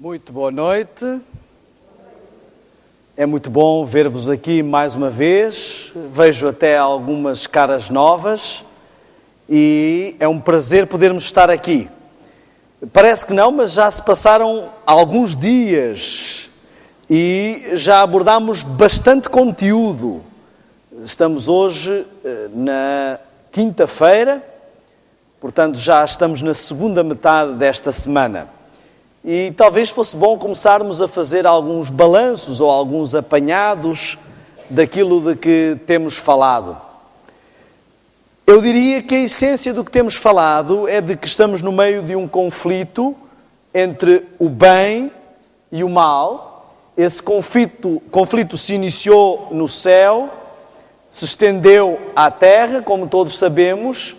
Muito boa noite. É muito bom ver-vos aqui mais uma vez. Vejo até algumas caras novas e é um prazer podermos estar aqui. Parece que não, mas já se passaram alguns dias e já abordámos bastante conteúdo. Estamos hoje na quinta-feira, portanto já estamos na segunda metade desta semana. E talvez fosse bom começarmos a fazer alguns balanços ou alguns apanhados daquilo de que temos falado. Eu diria que a essência do que temos falado é de que estamos no meio de um conflito entre o bem e o mal. Esse conflito se iniciou no céu, se estendeu à terra, como todos sabemos,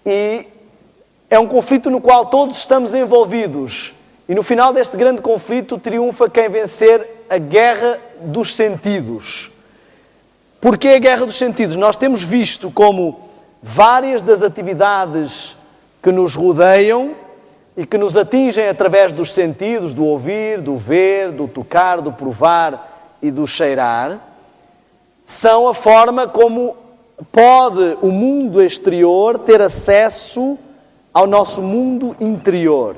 e é um conflito no qual todos estamos envolvidos. E no final deste grande conflito triunfa quem vencer a guerra dos sentidos. Porquê a guerra dos sentidos? Nós temos visto como várias das atividades que nos rodeiam e que nos atingem através dos sentidos, do ouvir, do ver, do tocar, do provar e do cheirar, são a forma como pode o mundo exterior ter acesso ao nosso mundo interior.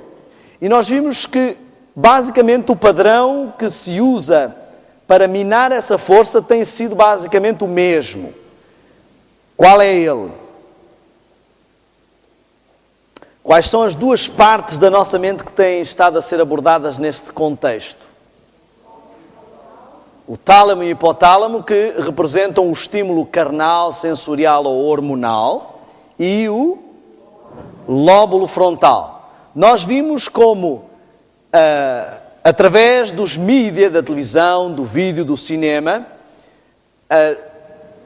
E nós vimos que, basicamente, o padrão que se usa para minar essa força tem sido basicamente o mesmo. Qual é ele? Quais são as duas partes da nossa mente que têm estado a ser abordadas neste contexto? O tálamo e o hipotálamo, que representam o estímulo carnal, sensorial ou hormonal, e o lóbulo frontal. Nós vimos como, através dos mídias, da televisão, do vídeo, do cinema, a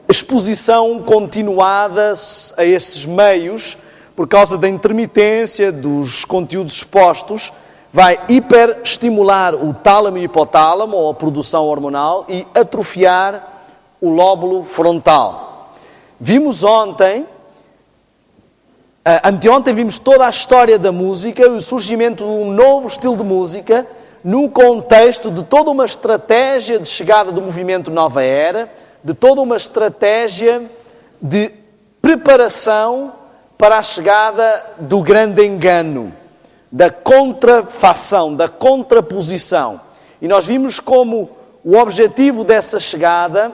exposição continuada a esses meios, por causa da intermitência dos conteúdos expostos, vai hiperestimular o tálamo e hipotálamo, ou a produção hormonal, e atrofiar o lóbulo frontal. Vimos ontem... Anteontem vimos toda a história da música, o surgimento de um novo estilo de música, num contexto de toda uma estratégia de chegada do movimento Nova Era, de toda uma estratégia de preparação para a chegada do grande engano, da contrafação, da contraposição. E nós vimos como o objetivo dessa chegada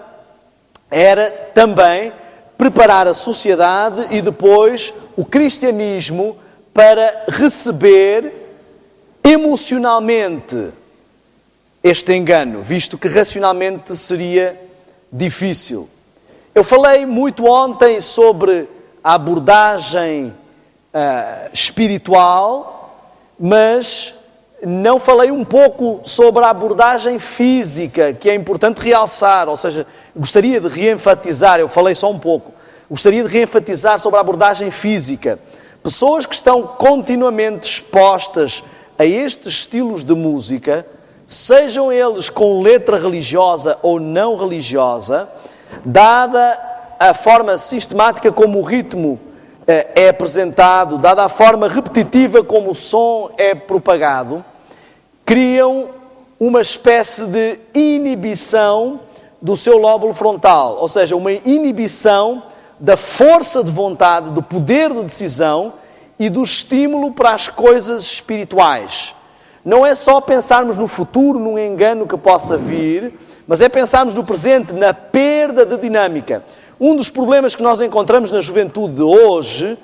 era também preparar a sociedade e depois o cristianismo para receber emocionalmente este engano, visto que racionalmente seria difícil. Eu falei muito ontem sobre a abordagem espiritual, mas não falei um pouco sobre a abordagem física, que é importante realçar, ou seja, gostaria de reenfatizar, eu falei só um pouco, gostaria de reenfatizar sobre a abordagem física. Pessoas que estão continuamente expostas a estes estilos de música, sejam eles com letra religiosa ou não religiosa, dada a forma sistemática como o ritmo é apresentado, dada a forma repetitiva como o som é propagado, criam uma espécie de inibição do seu lóbulo frontal, ou seja, uma inibição da força de vontade, do poder de decisão e do estímulo para as coisas espirituais. Não é só pensarmos no futuro, num engano que possa vir, mas é pensarmos no presente, na perda de dinâmica. Um dos problemas que nós encontramos na juventude de hoje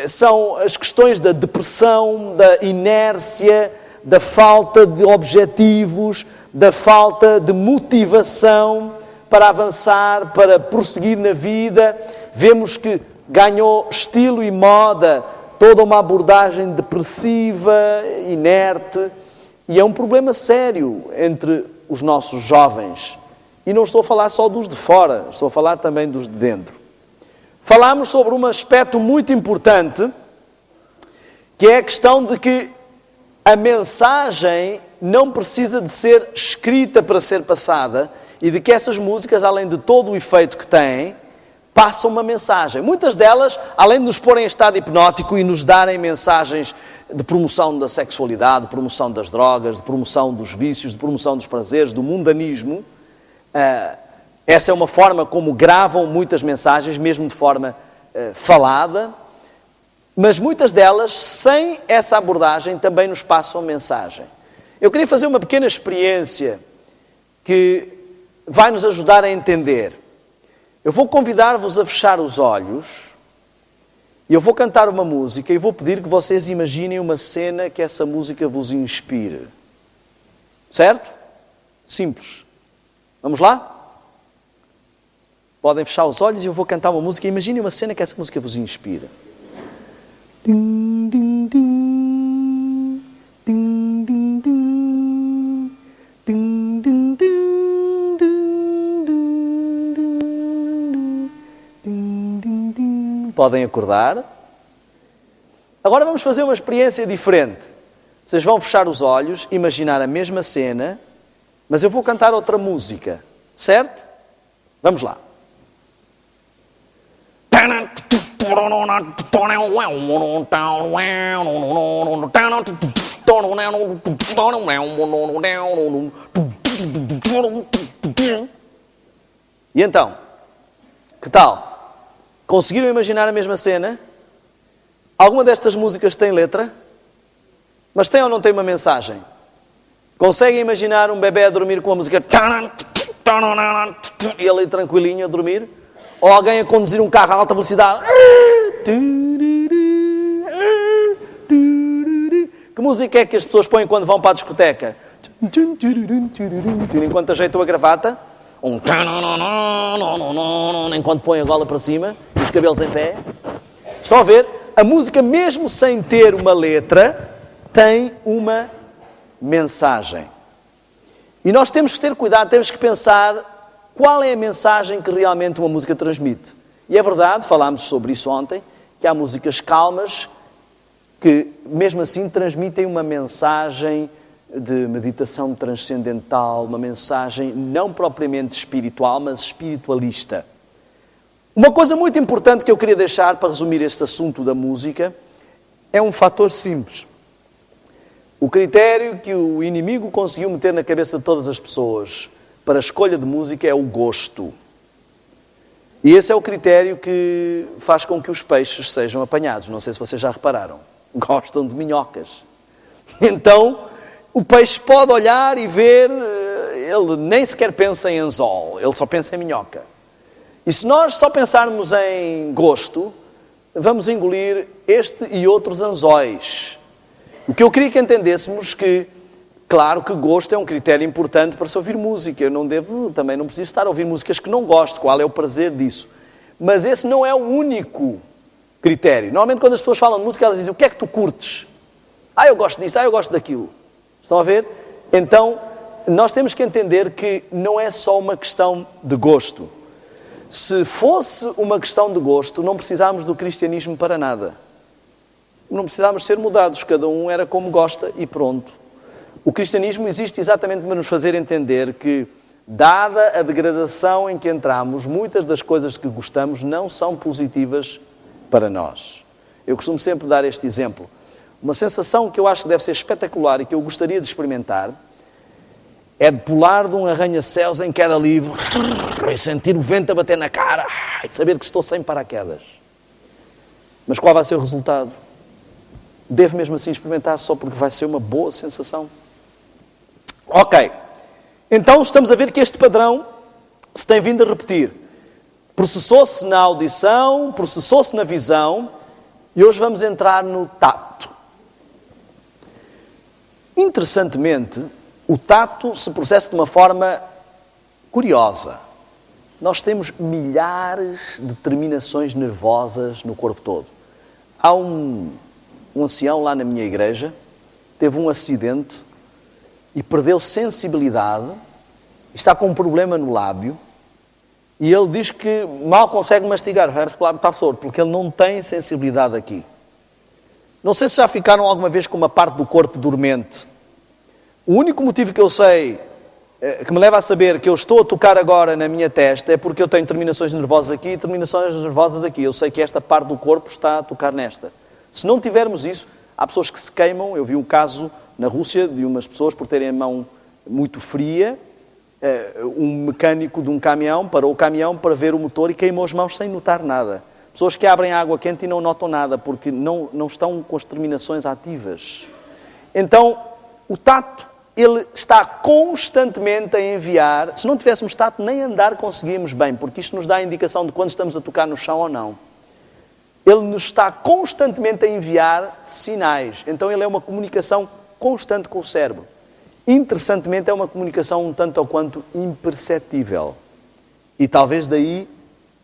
são as questões da depressão, da inércia, da falta de objetivos, da falta de motivação para avançar, para prosseguir na vida. Vemos que ganhou estilo e moda toda uma abordagem depressiva, inerte, e é um problema sério entre os nossos jovens. E não estou a falar só dos de fora, estou a falar também dos de dentro. Falámos sobre um aspecto muito importante, que é a questão de que a mensagem não precisa de ser escrita para ser passada e de que essas músicas, além de todo o efeito que têm, passam uma mensagem. Muitas delas, além de nos porem em estado hipnótico e nos darem mensagens de promoção da sexualidade, de promoção das drogas, de promoção dos vícios, de promoção dos prazeres, do mundanismo. Essa é uma forma como gravam muitas mensagens, mesmo de forma falada, mas muitas delas, sem essa abordagem, também nos passam mensagem. Eu queria fazer uma pequena experiência que vai nos ajudar a entender. Eu vou convidar-vos a fechar os olhos e eu vou cantar uma música e vou pedir que vocês imaginem uma cena que essa música vos inspire. Certo? Simples. Vamos lá? Podem fechar os olhos e eu vou cantar uma música. Imaginem uma cena que essa música vos inspira. Ding, ding, ding. Ding, ding, ding. Ding, ding, ding. Ding, ding, ding. Podem acordar. Agora vamos fazer uma experiência diferente. Vocês vão fechar os olhos, imaginar a mesma cena, mas eu vou cantar outra música. Certo? Vamos lá. E então, que tal? Conseguiram imaginar a mesma cena? Alguma destas músicas tem letra? Mas tem ou não tem uma mensagem? Conseguem imaginar um bebê a dormir com a música e ele tranquilinho a dormir? Ou alguém a conduzir um carro a alta velocidade? Que música é que as pessoas põem quando vão para a discoteca? Enquanto ajeitam a gravata? Enquanto põem a gola para cima e os cabelos em pé? Estão a ver? A música, mesmo sem ter uma letra, tem uma mensagem. E nós temos que ter cuidado, temos que pensar qual é a mensagem que realmente uma música transmite. E é verdade, falámos sobre isso ontem, que há músicas calmas que, mesmo assim, transmitem uma mensagem de meditação transcendental, uma mensagem não propriamente espiritual, mas espiritualista. Uma coisa muito importante que eu queria deixar para resumir este assunto da música é um fator simples. O critério que o inimigo conseguiu meter na cabeça de todas as pessoas para a escolha de música é o gosto. E esse é o critério que faz com que os peixes sejam apanhados. Não sei se vocês já repararam. Gostam de minhocas. Então, o peixe pode olhar e ver, ele nem sequer pensa em anzol, ele só pensa em minhoca. E se nós só pensarmos em gosto, vamos engolir este e outros anzóis. O que eu queria que entendêssemos que, claro que gosto é um critério importante para se ouvir música. Eu também não preciso estar a ouvir músicas que não gosto. Qual é o prazer disso? Mas esse não é o único critério. Normalmente quando as pessoas falam de música, elas dizem, o que é que tu curtes? Eu gosto disto, eu gosto daquilo. Estão a ver? Então, nós temos que entender que não é só uma questão de gosto. Se fosse uma questão de gosto, não precisávamos do cristianismo para nada. Não precisávamos ser mudados. Cada um era como gosta e pronto. O cristianismo existe exatamente para nos fazer entender que, dada a degradação em que entramos, muitas das coisas que gostamos não são positivas para nós. Eu costumo sempre dar este exemplo. Uma sensação que eu acho que deve ser espetacular e que eu gostaria de experimentar é de pular de um arranha-céus em queda livre e sentir o vento a bater na cara e saber que estou sem paraquedas. Mas qual vai ser o resultado? Devo mesmo assim experimentar só porque vai ser uma boa sensação? Ok. Então estamos a ver que este padrão se tem vindo a repetir. Processou-se na audição, processou-se na visão e hoje vamos entrar no tato. Interessantemente, o tato se processa de uma forma curiosa. Nós temos milhares de terminações nervosas no corpo todo. Há um ancião lá na minha igreja, teve um acidente e perdeu sensibilidade, está com um problema no lábio, e ele diz que mal consegue mastigar, o lábio está sordo, porque ele não tem sensibilidade aqui. Não sei se já ficaram alguma vez com uma parte do corpo dormente. O único motivo que eu sei, que me leva a saber que eu estou a tocar agora na minha testa, é porque eu tenho terminações nervosas aqui e terminações nervosas aqui. Eu sei que esta parte do corpo está a tocar nesta. Se não tivermos isso, há pessoas que se queimam. Eu vi um caso na Rússia de umas pessoas por terem a mão muito fria. Um mecânico de um caminhão parou o caminhão para ver o motor e queimou as mãos sem notar nada. Pessoas que abrem água quente e não notam nada porque não estão com as terminações ativas. Então, o tato, ele está constantemente a enviar. Se não tivéssemos tato, nem andar conseguíamos bem, porque isto nos dá a indicação de quando estamos a tocar no chão ou não. Ele nos está constantemente a enviar sinais. Então, ele é uma comunicação constante com o cérebro. Interessantemente, é uma comunicação um tanto ou quanto imperceptível. E talvez daí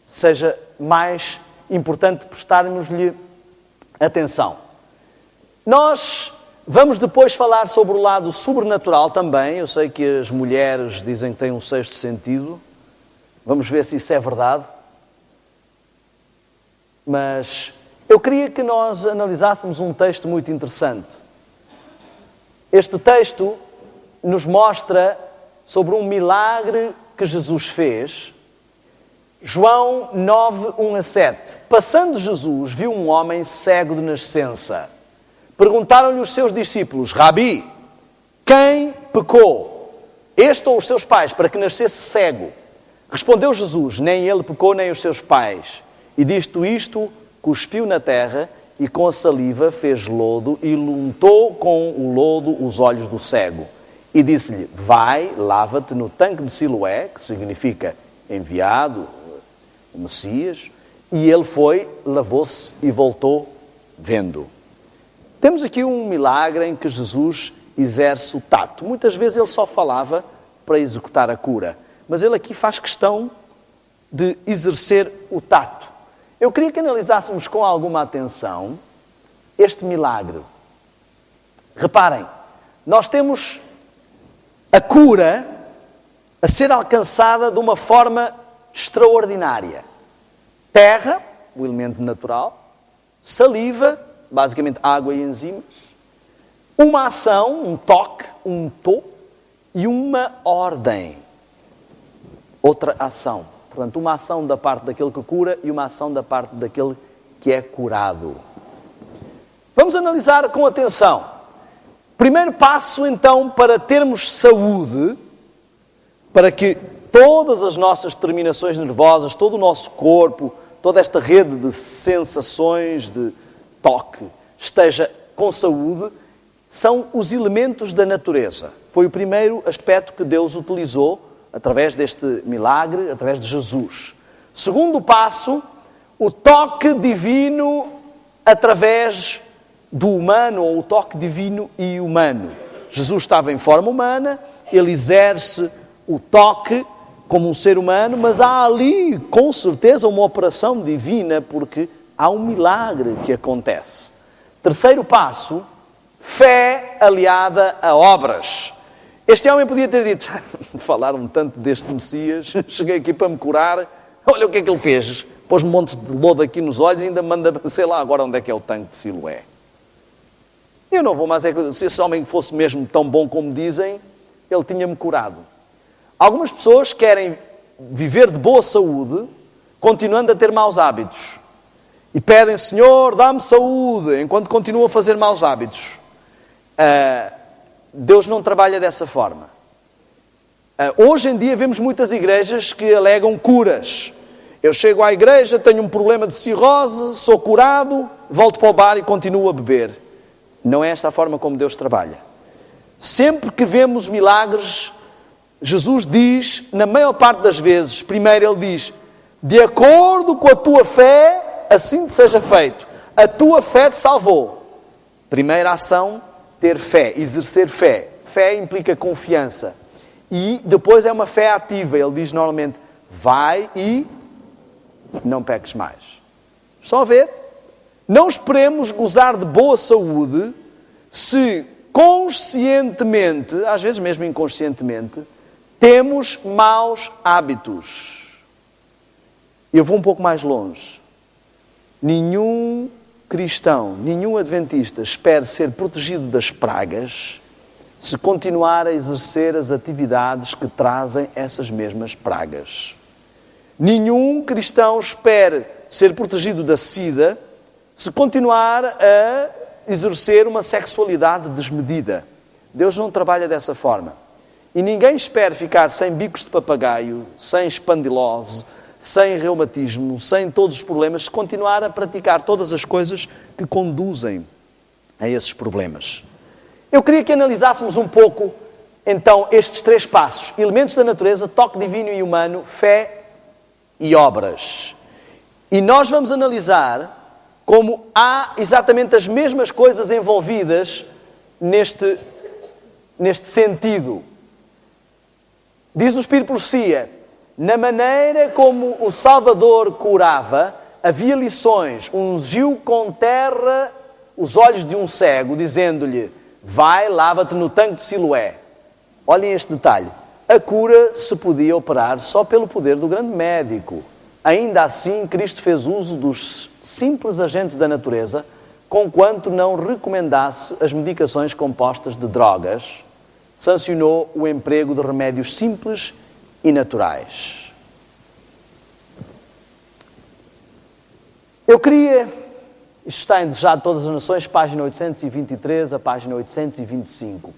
seja mais importante prestarmos-lhe atenção. Nós vamos depois falar sobre o lado sobrenatural também. Eu sei que as mulheres dizem que têm um sexto sentido. Vamos ver se isso é verdade. Mas eu queria que nós analisássemos um texto muito interessante. Este texto nos mostra sobre um milagre que Jesus fez. João 9, 1-7. Passando Jesus, viu um homem cego de nascença. Perguntaram-lhe os seus discípulos: Rabi, quem pecou, este ou os seus pais, para que nascesse cego? Respondeu Jesus: nem ele pecou, nem os seus pais. E dito isto, cuspiu na terra e com a saliva fez lodo e untou com o lodo os olhos do cego. E disse-lhe: vai, lava-te no tanque de Siloé, que significa enviado, o Messias. E ele foi, lavou-se e voltou vendo. Temos aqui um milagre em que Jesus exerce o tato. Muitas vezes ele só falava para executar a cura, mas ele aqui faz questão de exercer o tato. Eu queria que analisássemos com alguma atenção este milagre. Reparem, nós temos a cura a ser alcançada de uma forma extraordinária. Terra, o elemento natural, saliva, basicamente água e enzimas, uma ação, um toque, um tô, e uma ordem, outra ação. Portanto, uma ação da parte daquele que cura e uma ação da parte daquele que é curado. Vamos analisar com atenção. Primeiro passo, então, para termos saúde, para que todas as nossas terminações nervosas, todo o nosso corpo, toda esta rede de sensações, de toque, esteja com saúde, são os elementos da natureza. Foi o primeiro aspecto que Deus utilizou através deste milagre, através de Jesus. Segundo passo, o toque divino através do humano, ou o toque divino e humano. Jesus estava em forma humana, ele exerce o toque como um ser humano, mas há ali, com certeza, uma operação divina, porque há um milagre que acontece. Terceiro passo, fé aliada a obras. Este homem podia ter dito: falaram tanto deste Messias, cheguei aqui para me curar, olha o que é que ele fez. Pôs-me um monte de lodo aqui nos olhos e ainda manda, sei lá agora onde é que é o tanque de Siloé. Eu não vou mais, se esse homem fosse mesmo tão bom como dizem, ele tinha-me curado. Algumas pessoas querem viver de boa saúde, continuando a ter maus hábitos. E pedem: Senhor, dá-me saúde, enquanto continuam a fazer maus hábitos. Deus não trabalha dessa forma. Hoje em dia vemos muitas igrejas que alegam curas. Eu chego à igreja, tenho um problema de cirrose, sou curado, volto para o bar e continuo a beber. Não é esta a forma como Deus trabalha. Sempre que vemos milagres, Jesus diz, na maior parte das vezes, primeiro ele diz: de acordo com a tua fé, assim te seja feito. A tua fé te salvou. Primeira ação, ter fé, exercer fé. Fé implica confiança. E depois é uma fé ativa. Ele diz normalmente: vai e não peques mais. Estão a ver? Não esperemos gozar de boa saúde se conscientemente, às vezes mesmo inconscientemente, temos maus hábitos. Eu vou um pouco mais longe. Nenhum cristão, nenhum adventista espera ser protegido das pragas se continuar a exercer as atividades que trazem essas mesmas pragas. Nenhum cristão espera ser protegido da sida se continuar a exercer uma sexualidade desmedida. Deus não trabalha dessa forma. E ninguém espera ficar sem bicos de papagaio, sem espandilose, sem reumatismo, sem todos os problemas, se continuar a praticar todas as coisas que conduzem a esses problemas. Eu queria que analisássemos um pouco, então, estes 3 passos. Elementos da natureza, toque divino e humano, fé e obras. E nós vamos analisar como há exatamente as mesmas coisas envolvidas neste sentido. Diz o Espírito Profecia, na maneira como o Salvador curava, havia lições, ungiu com terra os olhos de um cego, dizendo-lhe, vai, lava-te no tanque de Siloé. Olhem este detalhe, a cura se podia operar só pelo poder do grande médico. Ainda assim, Cristo fez uso dos simples agentes da natureza, conquanto não recomendasse as medicações compostas de drogas, sancionou o emprego de remédios simples e naturais. Eu queria, isto está em Desejado de Todas as Nações, página 823 a página 825.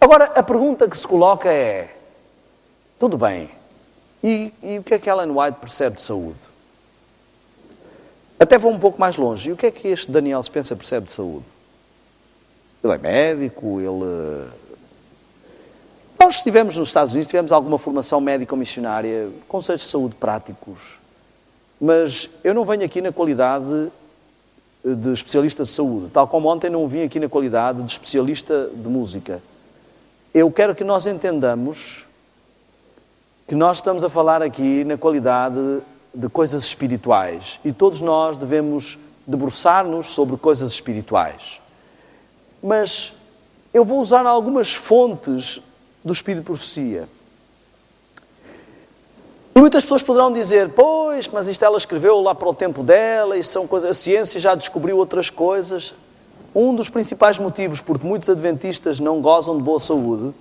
Agora, a pergunta que se coloca é, tudo bem, e o que é que Ellen White percebe de saúde? Até vou um pouco mais longe. E o que é que este Daniel Spencer percebe de saúde? Ele é médico, Nós estivemos nos Estados Unidos, tivemos alguma formação médico-missionária, conselhos de saúde práticos, mas eu não venho aqui na qualidade de especialista de saúde, tal como ontem não vim aqui na qualidade de especialista de música. Eu quero que nós entendamos que nós estamos a falar aqui na qualidade de coisas espirituais e todos nós devemos debruçar-nos sobre coisas espirituais. Mas eu vou usar algumas fontes do Espírito de Profecia. E muitas pessoas poderão dizer, pois, mas isto ela escreveu lá para o tempo dela, isto são coisas, a ciência já descobriu outras coisas. Um dos principais motivos porque muitos adventistas não gozam de boa saúde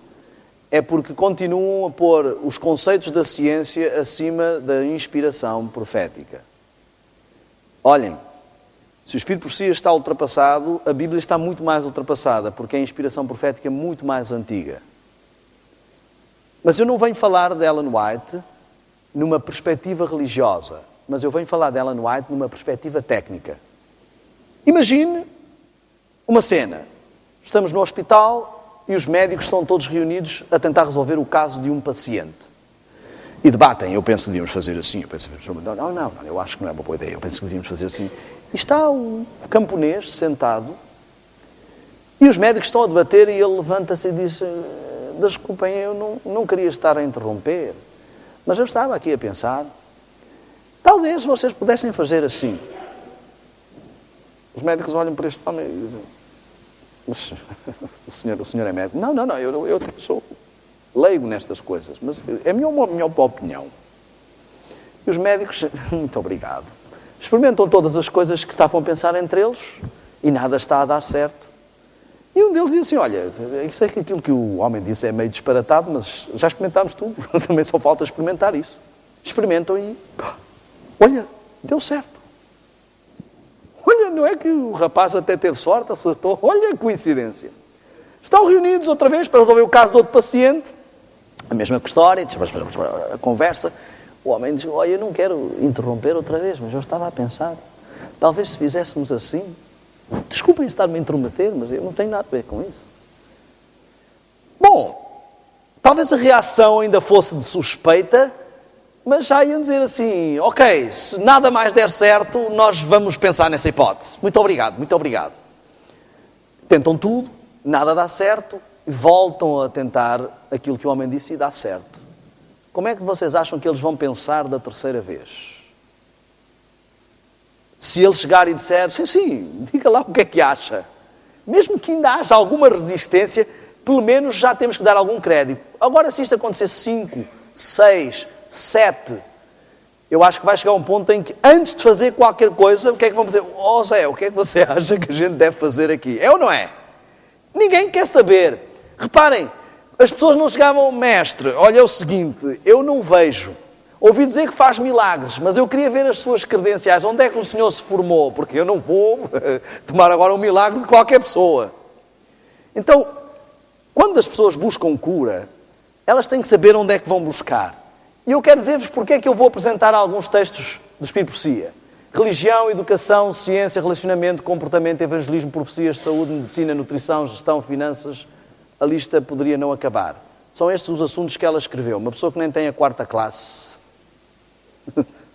é porque continuam a pôr os conceitos da ciência acima da inspiração profética. Olhem, se o Espírito de Profecia está ultrapassado, a Bíblia está muito mais ultrapassada, porque a inspiração profética é muito mais antiga. Mas eu não venho falar de Ellen White numa perspectiva religiosa, mas eu venho falar de Ellen White numa perspectiva técnica. Imagine uma cena. Estamos no hospital e os médicos estão todos reunidos a tentar resolver o caso de um paciente. E debatem, eu penso que devíamos fazer assim, eu penso que não, eu acho que não é uma boa ideia, eu penso que devíamos fazer assim. E está um camponês sentado e os médicos estão a debater e ele levanta-se e diz, desculpem, eu não queria estar a interromper, mas eu estava aqui a pensar, talvez vocês pudessem fazer assim. Os médicos olham para este homem e dizem, mas o senhor é médico? Não, eu sou leigo nestas coisas, mas é a minha opinião. E os médicos, muito obrigado, experimentam todas as coisas que estavam a pensar entre eles e nada está a dar certo. E um deles diz assim, olha, eu sei que aquilo que o homem disse é meio disparatado, mas já experimentámos tudo, também só falta experimentar isso. Experimentam e, olha, deu certo. Olha, não é que o rapaz até teve sorte, acertou, olha a coincidência. Estão reunidos outra vez para resolver o caso de outro paciente, a mesma história, a conversa. O homem diz, olha, eu não quero interromper outra vez, mas eu estava a pensar, talvez se fizéssemos assim, desculpem estar-me a intrometer, mas eu não tenho nada a ver com isso. Bom, talvez a reação ainda fosse de suspeita, mas já iam dizer assim, ok, se nada mais der certo, nós vamos pensar nessa hipótese. Muito obrigado, muito obrigado. Tentam tudo, nada dá certo, e voltam a tentar aquilo que o homem disse e dá certo. Como é que vocês acham que eles vão pensar da terceira vez? Se ele chegar e disser, sim, diga lá o que é que acha. Mesmo que ainda haja alguma resistência, pelo menos já temos que dar algum crédito. Agora, se isto acontecer 5, 6, 7, eu acho que vai chegar um ponto em que, antes de fazer qualquer coisa, o que é que vamos dizer? Oh Zé, o que é que você acha que a gente deve fazer aqui? É ou não é? Ninguém quer saber. Reparem, as pessoas não chegavam, mestre, olha é o seguinte, eu não vejo, Ouvi dizer que faz milagres, mas eu queria ver as suas credenciais. Onde é que o senhor se formou? Porque eu não vou tomar agora um milagre de qualquer pessoa. Então, quando as pessoas buscam cura, elas têm que saber onde é que vão buscar. E eu quero dizer-vos porque é que eu vou apresentar alguns textos do Espírito Profecia. Religião, educação, ciência, relacionamento, comportamento, evangelismo, profecias, saúde, medicina, nutrição, gestão, finanças. A lista poderia não acabar. São estes os assuntos que ela escreveu. Uma pessoa que nem tem a 4ª classe.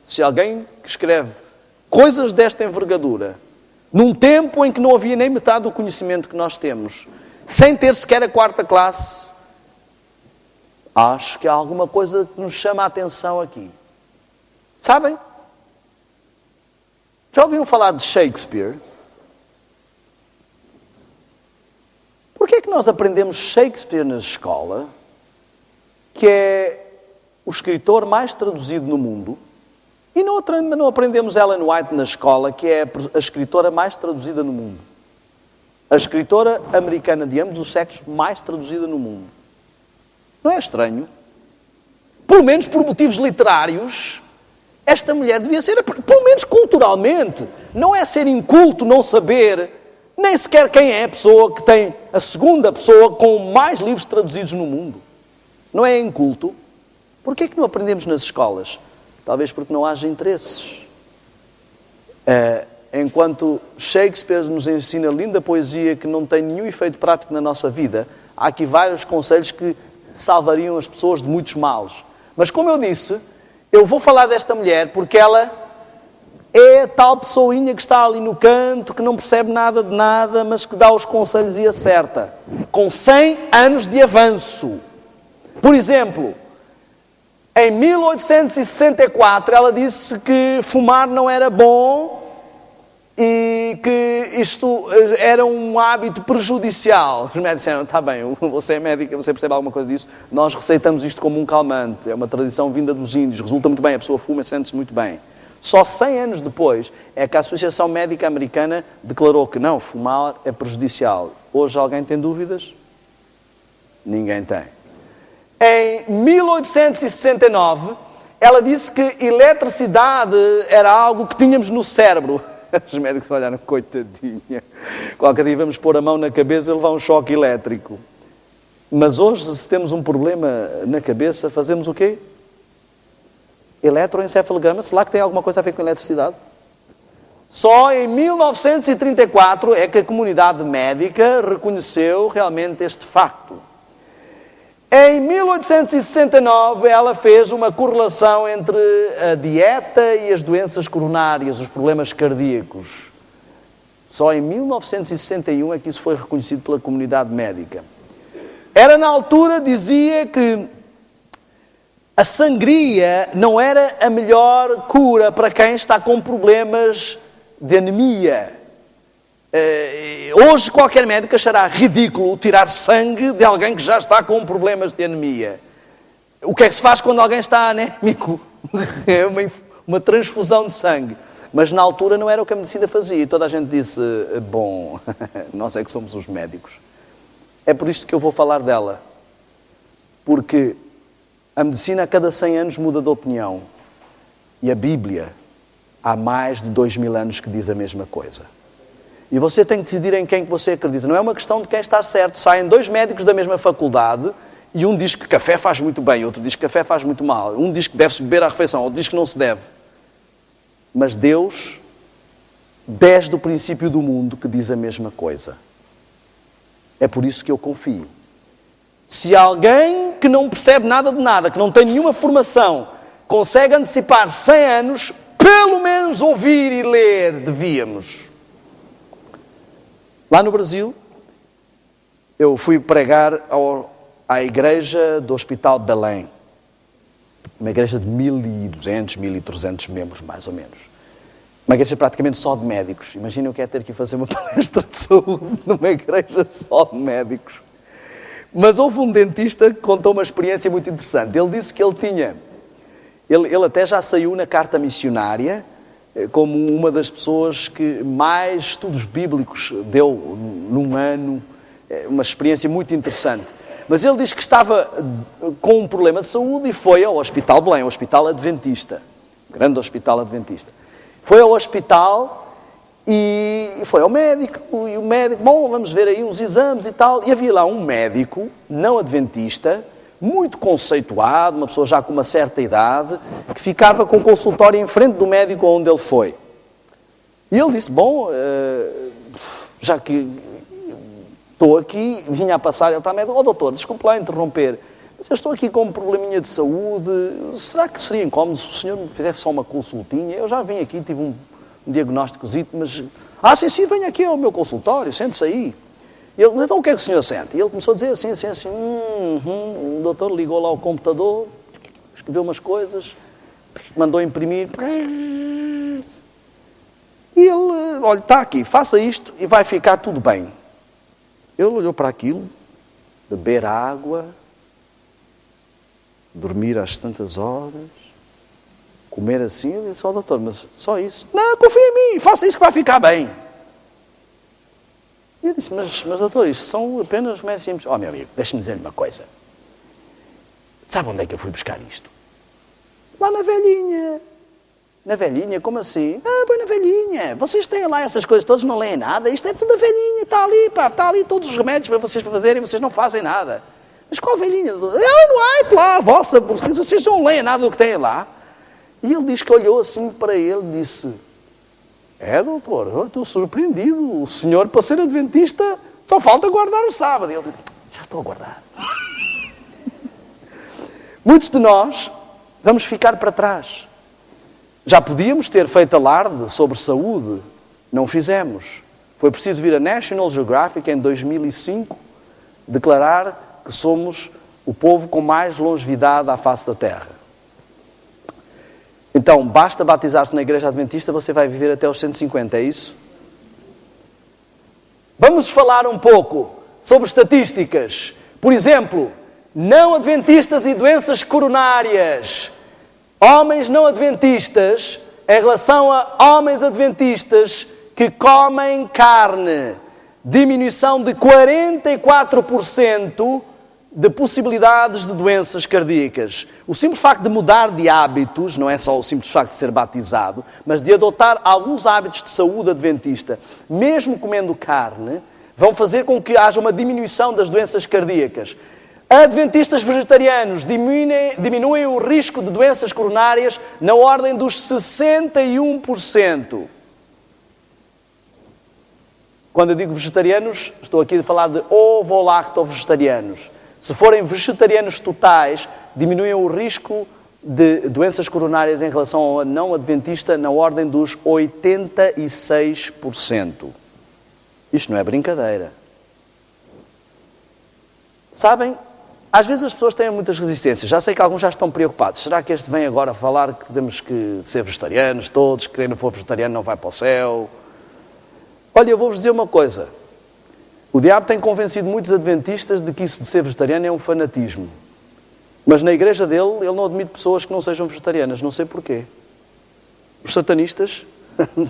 Se alguém que escreve coisas desta envergadura, num tempo em que não havia nem metade do conhecimento que nós temos, sem ter sequer a 4ª classe, acho que há alguma coisa que nos chama a atenção aqui. Sabem? Já ouviram falar de Shakespeare? Porquê é que nós aprendemos Shakespeare na escola, que é o escritor mais traduzido no mundo, e não aprendemos Ellen White na escola, que é a escritora mais traduzida no mundo? A escritora americana de ambos os sexos mais traduzida no mundo. Não é estranho? Pelo menos por motivos literários, esta mulher devia ser, pelo menos culturalmente, não é ser inculto, não saber, nem sequer quem é a pessoa que tem a segunda pessoa com mais livros traduzidos no mundo. Não é inculto? Porquê é que não aprendemos nas escolas? Talvez porque não haja interesses. Enquanto Shakespeare nos ensina linda poesia que não tem nenhum efeito prático na nossa vida, há aqui vários conselhos que salvariam as pessoas de muitos males. Mas como eu disse, eu vou falar desta mulher porque ela é a tal pessoinha que está ali no canto, que não percebe nada de nada, mas que dá os conselhos e acerta. Com 100 anos de avanço. Por exemplo, em 1864 ela disse que fumar não era bom e que isto era um hábito prejudicial. Os médicos disseram, está bem, você é médica, você percebe alguma coisa disso? Nós receitamos isto como um calmante, é uma tradição vinda dos índios, resulta muito bem, a pessoa fuma e sente-se muito bem. Só 100 anos depois é que a Associação Médica Americana declarou que não, fumar é prejudicial. Hoje alguém tem dúvidas? Ninguém tem. Em 1869, ela disse que eletricidade era algo que tínhamos no cérebro. Os médicos olharam, coitadinha. Qualquer dia vamos pôr a mão na cabeça e levar um choque elétrico. Mas hoje, se temos um problema na cabeça, fazemos o quê? Eletroencefalograma. Será que tem alguma coisa a ver com eletricidade? Só em 1934 é que a comunidade médica reconheceu realmente este facto. Em 1869, ela fez uma correlação entre a dieta e as doenças coronárias, os problemas cardíacos. Só em 1961 é que isso foi reconhecido pela comunidade médica. Ela, na altura, dizia que a sangria não era a melhor cura para quem está com problemas de anemia. Hoje qualquer médico achará ridículo tirar sangue de alguém que já está com problemas de anemia. O que é que se faz quando alguém está anémico? É uma transfusão de sangue. Mas na altura não era o que a medicina fazia. E toda a gente disse, bom, nós é que somos os médicos. É por isto que eu vou falar dela. Porque a medicina a cada 100 anos muda de opinião. E a Bíblia há mais de 2000 anos que diz a mesma coisa. E você tem que decidir em quem que você acredita. Não é uma questão de quem está certo. Saem 2 médicos da mesma faculdade e um diz que café faz muito bem, outro diz que café faz muito mal. Um diz que deve-se beber à refeição, outro diz que não se deve. Mas Deus, desde o princípio do mundo, que diz a mesma coisa. É por isso que eu confio. Se alguém que não percebe nada de nada, que não tem nenhuma formação, consegue antecipar 100 anos, pelo menos ouvir e ler devíamos. Lá no Brasil, eu fui pregar à igreja do Hospital Belém. Uma igreja de 1.200, 1.300 membros, mais ou menos. Uma igreja praticamente só de médicos. Imaginem o que é ter que fazer uma palestra de saúde numa igreja só de médicos. Mas houve um dentista que contou uma experiência muito interessante. Ele disse que ele tinha... Ele até já saiu na carta missionária como uma das pessoas que mais estudos bíblicos deu num ano. Uma experiência muito interessante. Mas ele diz que estava com um problema de saúde e foi ao Hospital Belém, ao Hospital Adventista, grande Hospital Adventista. Foi ao hospital e foi ao médico, e o médico, bom, vamos ver aí uns exames e tal, e havia lá um médico, não adventista, muito conceituado, uma pessoa já com uma certa idade, que ficava com o consultório em frente do médico onde ele foi. E ele disse, bom, já que estou aqui, vinha a passar, ele está médico, doutor, desculpe lá interromper, mas eu estou aqui com um probleminha de saúde, será que seria incómodo se o senhor me fizesse só uma consultinha? Eu já vim aqui, tive um diagnósticozito, mas... sim, venha aqui ao meu consultório, sente-se aí. E ele, então o que é que o senhor sente? E ele começou a dizer assim, o doutor ligou lá ao computador, escreveu umas coisas, mandou imprimir. E ele, olha, está aqui, faça isto e vai ficar tudo bem. Ele olhou para aquilo, beber água, dormir às tantas horas, comer assim, e disse, doutor, mas só isso? Não, confia em mim, faça isso que vai ficar bem. E eu disse, mas doutor, isto são apenas remédios simples. Meu amigo, deixe-me dizer-lhe uma coisa. Sabe onde é que eu fui buscar isto? Lá na velhinha. Na velhinha? Como assim? Pois na velhinha. Vocês têm lá essas coisas todas, não leem nada. Isto é tudo a velhinha. Está ali, pá. Está ali todos os remédios para vocês fazerem. Vocês não fazem nada. Mas qual velhinha? Não há lá a vossa. Vocês não leem nada do que têm lá. E ele diz que olhou assim para ele e disse... doutor, eu estou surpreendido. O senhor, para ser adventista, só falta guardar o sábado. E ele disse, já estou a guardar. Muitos de nós vamos ficar para trás. Já podíamos ter feito alarde sobre saúde, não fizemos. Foi preciso vir a National Geographic, em 2005, declarar que somos o povo com mais longevidade à face da Terra. Então, basta batizar-se na Igreja Adventista, você vai viver até os 150, é isso? Vamos falar um pouco sobre estatísticas. Por exemplo, não adventistas e doenças coronárias. Homens não adventistas, em relação a homens adventistas que comem carne. Diminuição de 44% de possibilidades de doenças cardíacas. O simples facto de mudar de hábitos, não é só o simples facto de ser batizado, mas de adotar alguns hábitos de saúde adventista, mesmo comendo carne, vão fazer com que haja uma diminuição das doenças cardíacas. Adventistas vegetarianos diminuem o risco de doenças coronárias na ordem dos 61%. Quando eu digo vegetarianos, estou aqui a falar de ovo-lacto-vegetarianos. Se forem vegetarianos totais, diminuem o risco de doenças coronárias em relação ao não adventista na ordem dos 86%. Isto não é brincadeira. Sabem, às vezes as pessoas têm muitas resistências. Já sei que alguns já estão preocupados. Será que este vem agora falar que temos que ser vegetarianos todos, que quem não for vegetariano não vai para o céu? Olha, eu vou-vos dizer uma coisa. O diabo tem convencido muitos adventistas de que isso de ser vegetariano é um fanatismo. Mas na igreja dele, ele não admite pessoas que não sejam vegetarianas. Não sei porquê. Os satanistas,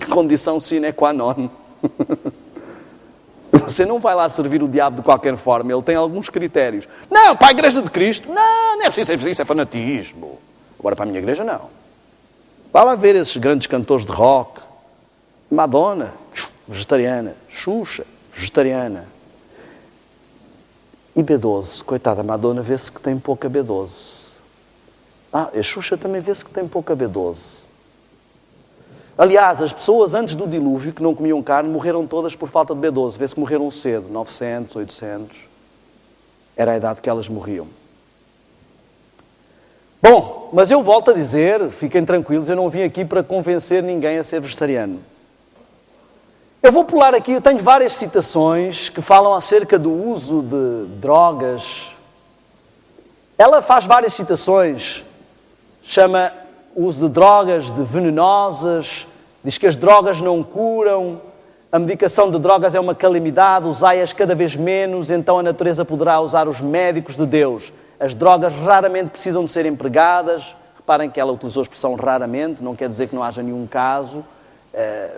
condição sine qua non. Você não vai lá servir o diabo de qualquer forma. Ele tem alguns critérios. Não, para a igreja de Cristo, não é preciso ser isso, é fanatismo. Agora para a minha igreja, não. Vá lá ver esses grandes cantores de rock. Madonna, vegetariana. Xuxa, vegetariana. E B12, coitada, a Madonna vê-se que tem pouca B12. A Xuxa também vê-se que tem pouca B12. Aliás, as pessoas antes do dilúvio que não comiam carne morreram todas por falta de B12. Vê-se que morreram cedo, 900, 800. Era a idade que elas morriam. Bom, mas eu volto a dizer, fiquem tranquilos, eu não vim aqui para convencer ninguém a ser vegetariano. Eu vou pular aqui, eu tenho várias citações que falam acerca do uso de drogas. Ela faz várias citações, chama o uso de drogas de venenosas, diz que as drogas não curam, a medicação de drogas é uma calamidade, usai-as cada vez menos, então a natureza poderá usar os médicos de Deus. As drogas raramente precisam de ser empregadas, reparem que ela utilizou a expressão raramente, não quer dizer que não haja nenhum caso,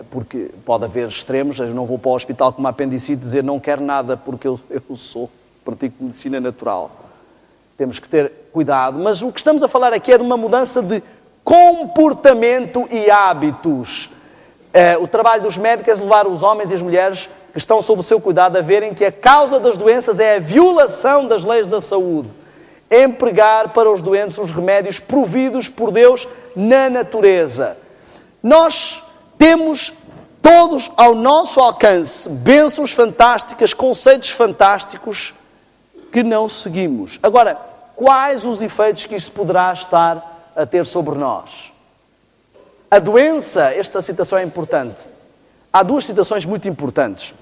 porque pode haver extremos. Eu não vou para o hospital com uma apendicite dizer não quero nada porque eu sou. pratico medicina natural. Temos que ter cuidado. Mas o que estamos a falar aqui é de uma mudança de comportamento e hábitos. O trabalho dos médicos é levar os homens e as mulheres que estão sob o seu cuidado a verem que a causa das doenças é a violação das leis da saúde. Empregar para os doentes os remédios providos por Deus na natureza. Nós temos todos ao nosso alcance bênçãos fantásticas, conceitos fantásticos que não seguimos. Agora, quais os efeitos que isto poderá estar a ter sobre nós? A doença, esta citação é importante. Há duas citações muito importantes.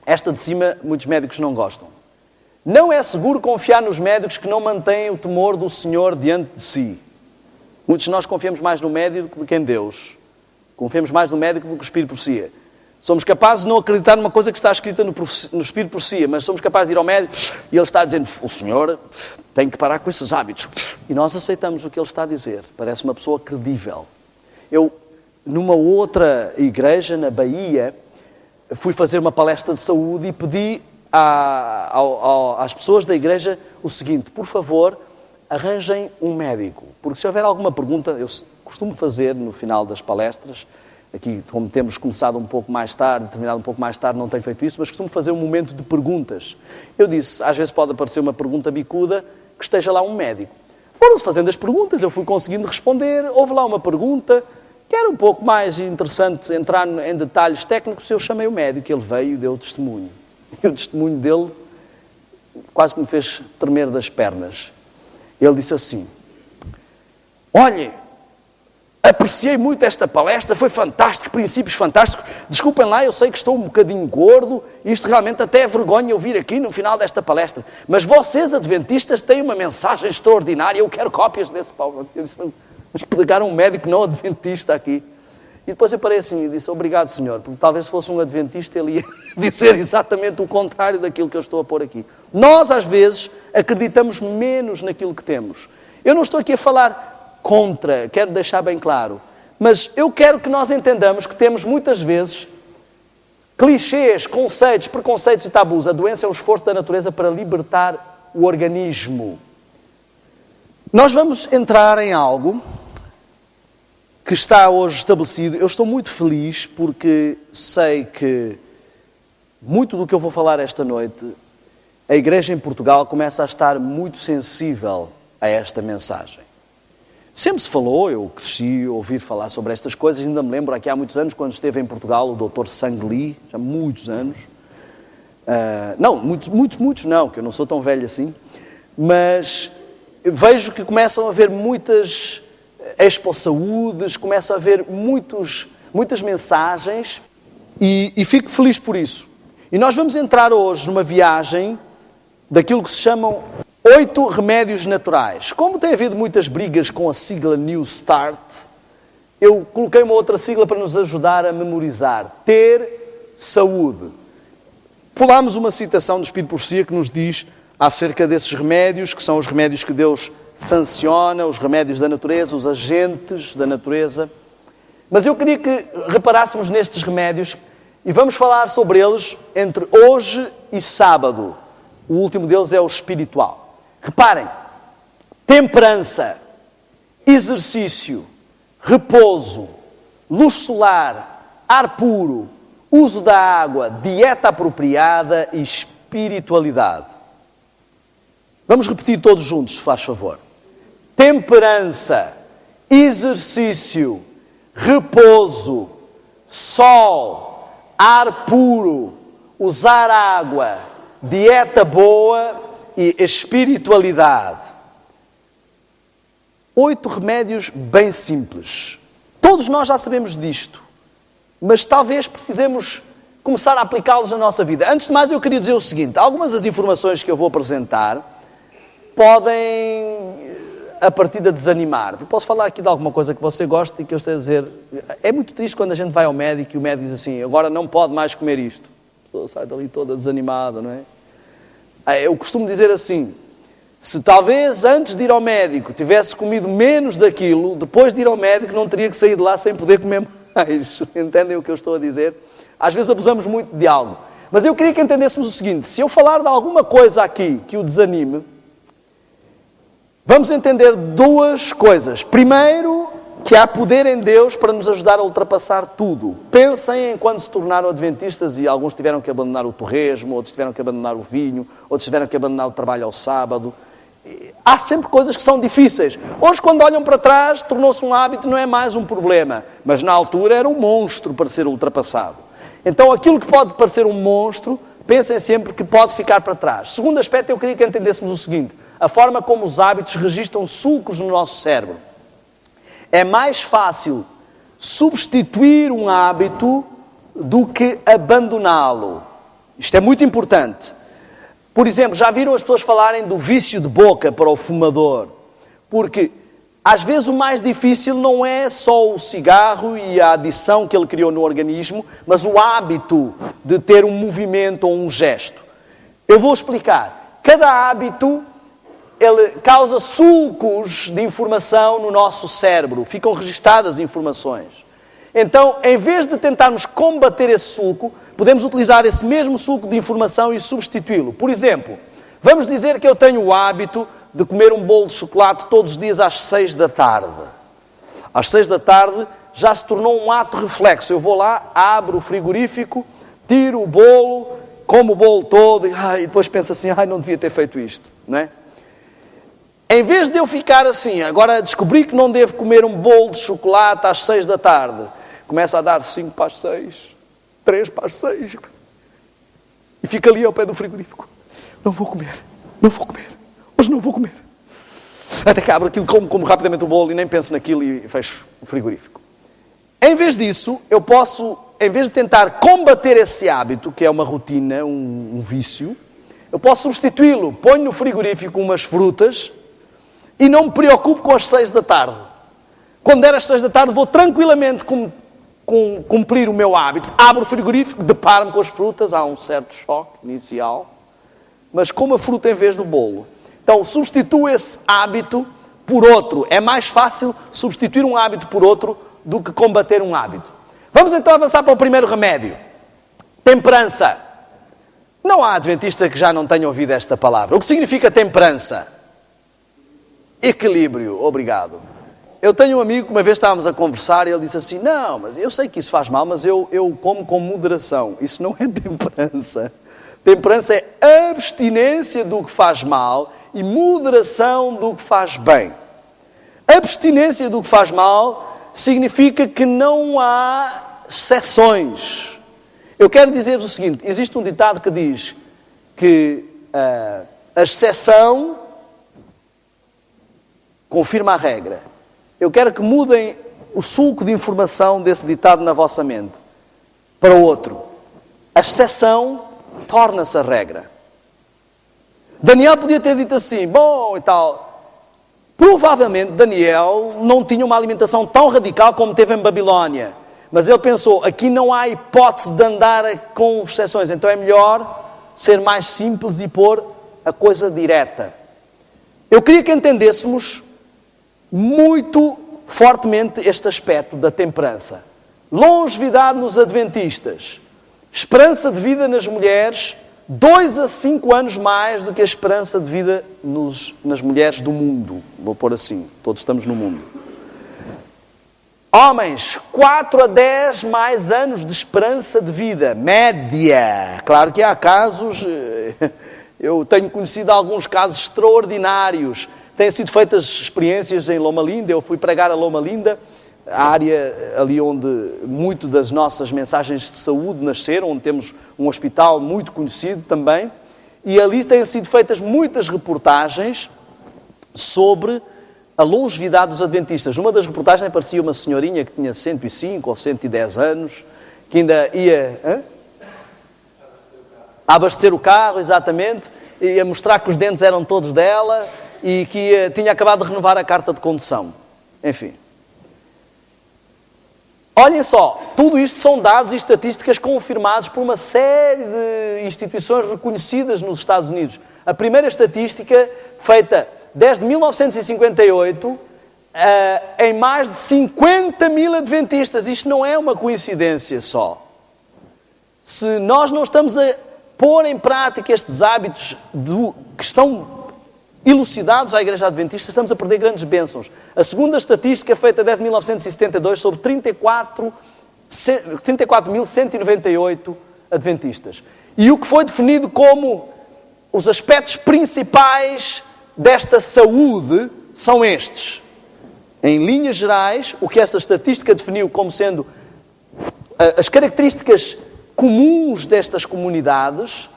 Esta de cima, muitos médicos não gostam. Não é seguro confiar nos médicos que não mantêm o temor do Senhor diante de si. Muitos de nós confiamos mais no médico do que em Deus. Confiamos mais no médico do que no Espírito Profecia. Somos capazes de não acreditar numa coisa que está escrita no Espírito Profecia, mas somos capazes de ir ao médico e ele está dizendo: o Senhor tem que parar com esses hábitos. E nós aceitamos o que ele está a dizer. Parece uma pessoa credível. Eu, numa outra igreja, na Bahia, fui fazer uma palestra de saúde e pedi às pessoas da igreja o seguinte: por favor, arranjem um médico. Porque se houver alguma pergunta, eu costumo fazer no final das palestras, aqui como temos começado um pouco mais tarde, terminado um pouco mais tarde, não tenho feito isso, mas costumo fazer um momento de perguntas. Eu disse, às vezes pode aparecer uma pergunta bicuda, que esteja lá um médico. Foram-se fazendo as perguntas, eu fui conseguindo responder, houve lá uma pergunta que era um pouco mais interessante entrar em detalhes técnicos, eu chamei o médico, ele veio e deu o testemunho. E o testemunho dele quase que me fez tremer das pernas. Ele disse assim: olhem, apreciei muito esta palestra, foi fantástico, princípios fantásticos. Desculpem lá, eu sei que estou um bocadinho gordo, isto realmente até é vergonha eu vir aqui no final desta palestra. Mas vocês, adventistas, têm uma mensagem extraordinária, eu quero cópias desse pau. Eu disse: mas pegaram um médico não adventista aqui. E depois eu parei assim e disse: obrigado, senhor, porque talvez se fosse um adventista ele ia dizer exatamente o contrário daquilo que eu estou a pôr aqui. Nós, às vezes, acreditamos menos naquilo que temos. Eu não estou aqui a falar contra, quero deixar bem claro, mas eu quero que nós entendamos que temos muitas vezes clichês, conceitos, preconceitos e tabus. A doença é um esforço da natureza para libertar o organismo. Nós vamos entrar em algo que está hoje estabelecido. Eu estou muito feliz porque sei que muito do que eu vou falar esta noite, a Igreja em Portugal começa a estar muito sensível a esta mensagem. Sempre se falou, eu cresci a ouvir falar sobre estas coisas, ainda me lembro aqui há muitos anos, quando esteve em Portugal, o Dr. Sangli, já há muitos anos, não, muitos não, que eu não sou tão velho assim, mas vejo que começam a haver muitas expo-saúdes, começam a haver muitas mensagens e fico feliz por isso. E nós vamos entrar hoje numa viagem daquilo que se chamam 8 remédios naturais. Como tem havido muitas brigas com a sigla New Start, eu coloquei uma outra sigla para nos ajudar a memorizar: ter saúde. Pulámos uma citação do Espírito Profecia que nos diz acerca desses remédios, que são os remédios que Deus sanciona, os remédios da natureza, os agentes da natureza. Mas eu queria que reparássemos nestes remédios e vamos falar sobre eles entre hoje e sábado. O último deles é o espiritual. Reparem: temperança, exercício, repouso, luz solar, ar puro, uso da água, dieta apropriada e espiritualidade. Vamos repetir todos juntos, se faz favor. Temperança, exercício, repouso, sol, ar puro, usar água, dieta boa e espiritualidade. 8 remédios bem simples. Todos nós já sabemos disto, mas talvez precisemos começar a aplicá-los na nossa vida. Antes de mais, eu queria dizer o seguinte: algumas das informações que eu vou apresentar podem, a partida, desanimar. Eu posso falar aqui de alguma coisa que você gosta e que eu esteja a dizer. É muito triste quando a gente vai ao médico e o médico diz assim: agora não pode mais comer isto. A pessoa sai dali toda desanimada, não é? Eu costumo dizer assim: se talvez antes de ir ao médico tivesse comido menos daquilo, depois de ir ao médico não teria que sair de lá sem poder comer mais. Entendem o que eu estou a dizer? Às vezes abusamos muito de algo. Mas eu queria que entendêssemos o seguinte: se eu falar de alguma coisa aqui que o desanime, vamos entender duas coisas. Primeiro, que há poder em Deus para nos ajudar a ultrapassar tudo. Pensem em quando se tornaram adventistas e alguns tiveram que abandonar o torresmo, outros tiveram que abandonar o vinho, outros tiveram que abandonar o trabalho ao sábado. Há sempre coisas que são difíceis. Hoje, quando olham para trás, tornou-se um hábito, não é mais um problema. Mas na altura era um monstro para ser ultrapassado. Então aquilo que pode parecer um monstro, pensem sempre que pode ficar para trás. Segundo aspecto, eu queria que entendêssemos o seguinte: a forma como os hábitos registram sulcos no nosso cérebro. É mais fácil substituir um hábito do que abandoná-lo. Isto é muito importante. Por exemplo, já viram as pessoas falarem do vício de boca para o fumador? Porque às vezes o mais difícil não é só o cigarro e a adição que ele criou no organismo, mas o hábito de ter um movimento ou um gesto. Eu vou explicar. Cada hábito, ele causa sulcos de informação no nosso cérebro. Ficam registadas informações. Então, em vez de tentarmos combater esse sulco, podemos utilizar esse mesmo sulco de informação e substituí-lo. Por exemplo, vamos dizer que eu tenho o hábito de comer um bolo de chocolate todos os dias às 6 da tarde. Às 6 da tarde já se tornou um ato reflexo. Eu vou lá, abro o frigorífico, tiro o bolo, como o bolo todo e depois penso assim: não devia ter feito isto, não é? Em vez de eu ficar assim, agora descobri que não devo comer um bolo de chocolate às 6 da tarde, começa a dar 5 para as 6, 3 para as 6, e fica ali ao pé do frigorífico. Não vou comer, hoje não vou comer. Até que abro aquilo, como rapidamente o bolo e nem penso naquilo e fecho o frigorífico. Em vez disso, eu posso, em vez de tentar combater esse hábito, que é uma rotina, um vício, eu posso substituí-lo. Ponho no frigorífico umas frutas e não me preocupo com as 6 da tarde. Quando der às 6 da tarde, vou tranquilamente cumprir o meu hábito. Abro o frigorífico, deparo-me com as frutas, há um certo choque inicial, mas como a fruta em vez do bolo. Então, substituo esse hábito por outro. É mais fácil substituir um hábito por outro do que combater um hábito. Vamos então avançar para o primeiro remédio. Temperança. Não há adventista que já não tenha ouvido esta palavra. O que significa temperança? Equilíbrio. Obrigado. Eu tenho um amigo que uma vez estávamos a conversar e ele disse assim: não, mas eu sei que isso faz mal, mas eu como com moderação. Isso não é temperança. Temperança é abstinência do que faz mal e moderação do que faz bem. Abstinência do que faz mal significa que não há exceções. Eu quero dizer-vos o seguinte: existe um ditado que diz que a exceção confirma a regra. Eu quero que mudem o sulco de informação desse ditado na vossa mente para outro. A exceção torna-se a regra. Daniel podia ter dito assim: bom e tal. Provavelmente Daniel não tinha uma alimentação tão radical como teve em Babilónia. Mas ele pensou: aqui não há hipótese de andar com exceções. Então é melhor ser mais simples e pôr a coisa direta. Eu queria que entendêssemos muito fortemente este aspecto da temperança. Longevidade nos adventistas. Esperança de vida nas mulheres, 2 a 5 anos mais do que a esperança de vida nas mulheres do mundo. Vou pôr assim, todos estamos no mundo. Homens, 4 a 10 mais anos de esperança de vida, média. Claro que há casos, eu tenho conhecido alguns casos extraordinários. Têm sido feitas experiências em Loma Linda. Eu fui pregar a Loma Linda, a área ali onde muito das nossas mensagens de saúde nasceram, onde temos um hospital muito conhecido também. E ali têm sido feitas muitas reportagens sobre a longevidade dos adventistas. Numa das reportagens aparecia uma senhorinha que tinha 105 ou 110 anos, que ainda ia a abastecer o carro, exatamente, e a mostrar que os dentes eram todos dela, e que tinha acabado de renovar a carta de condução. Enfim. Olhem só, tudo isto são dados e estatísticas confirmados por uma série de instituições reconhecidas nos Estados Unidos. A primeira estatística, feita desde 1958, em mais de 50 mil adventistas. Isto não é uma coincidência só. se nós não estamos a pôr em prática estes hábitos que estão elucidados à Igreja Adventista, estamos a perder grandes bênçãos. A segunda estatística feita desde 1972 sobre 34.198 adventistas. E o que foi definido como os aspectos principais desta saúde são estes. Em linhas gerais, o que essa estatística definiu como sendo as características comuns destas comunidades: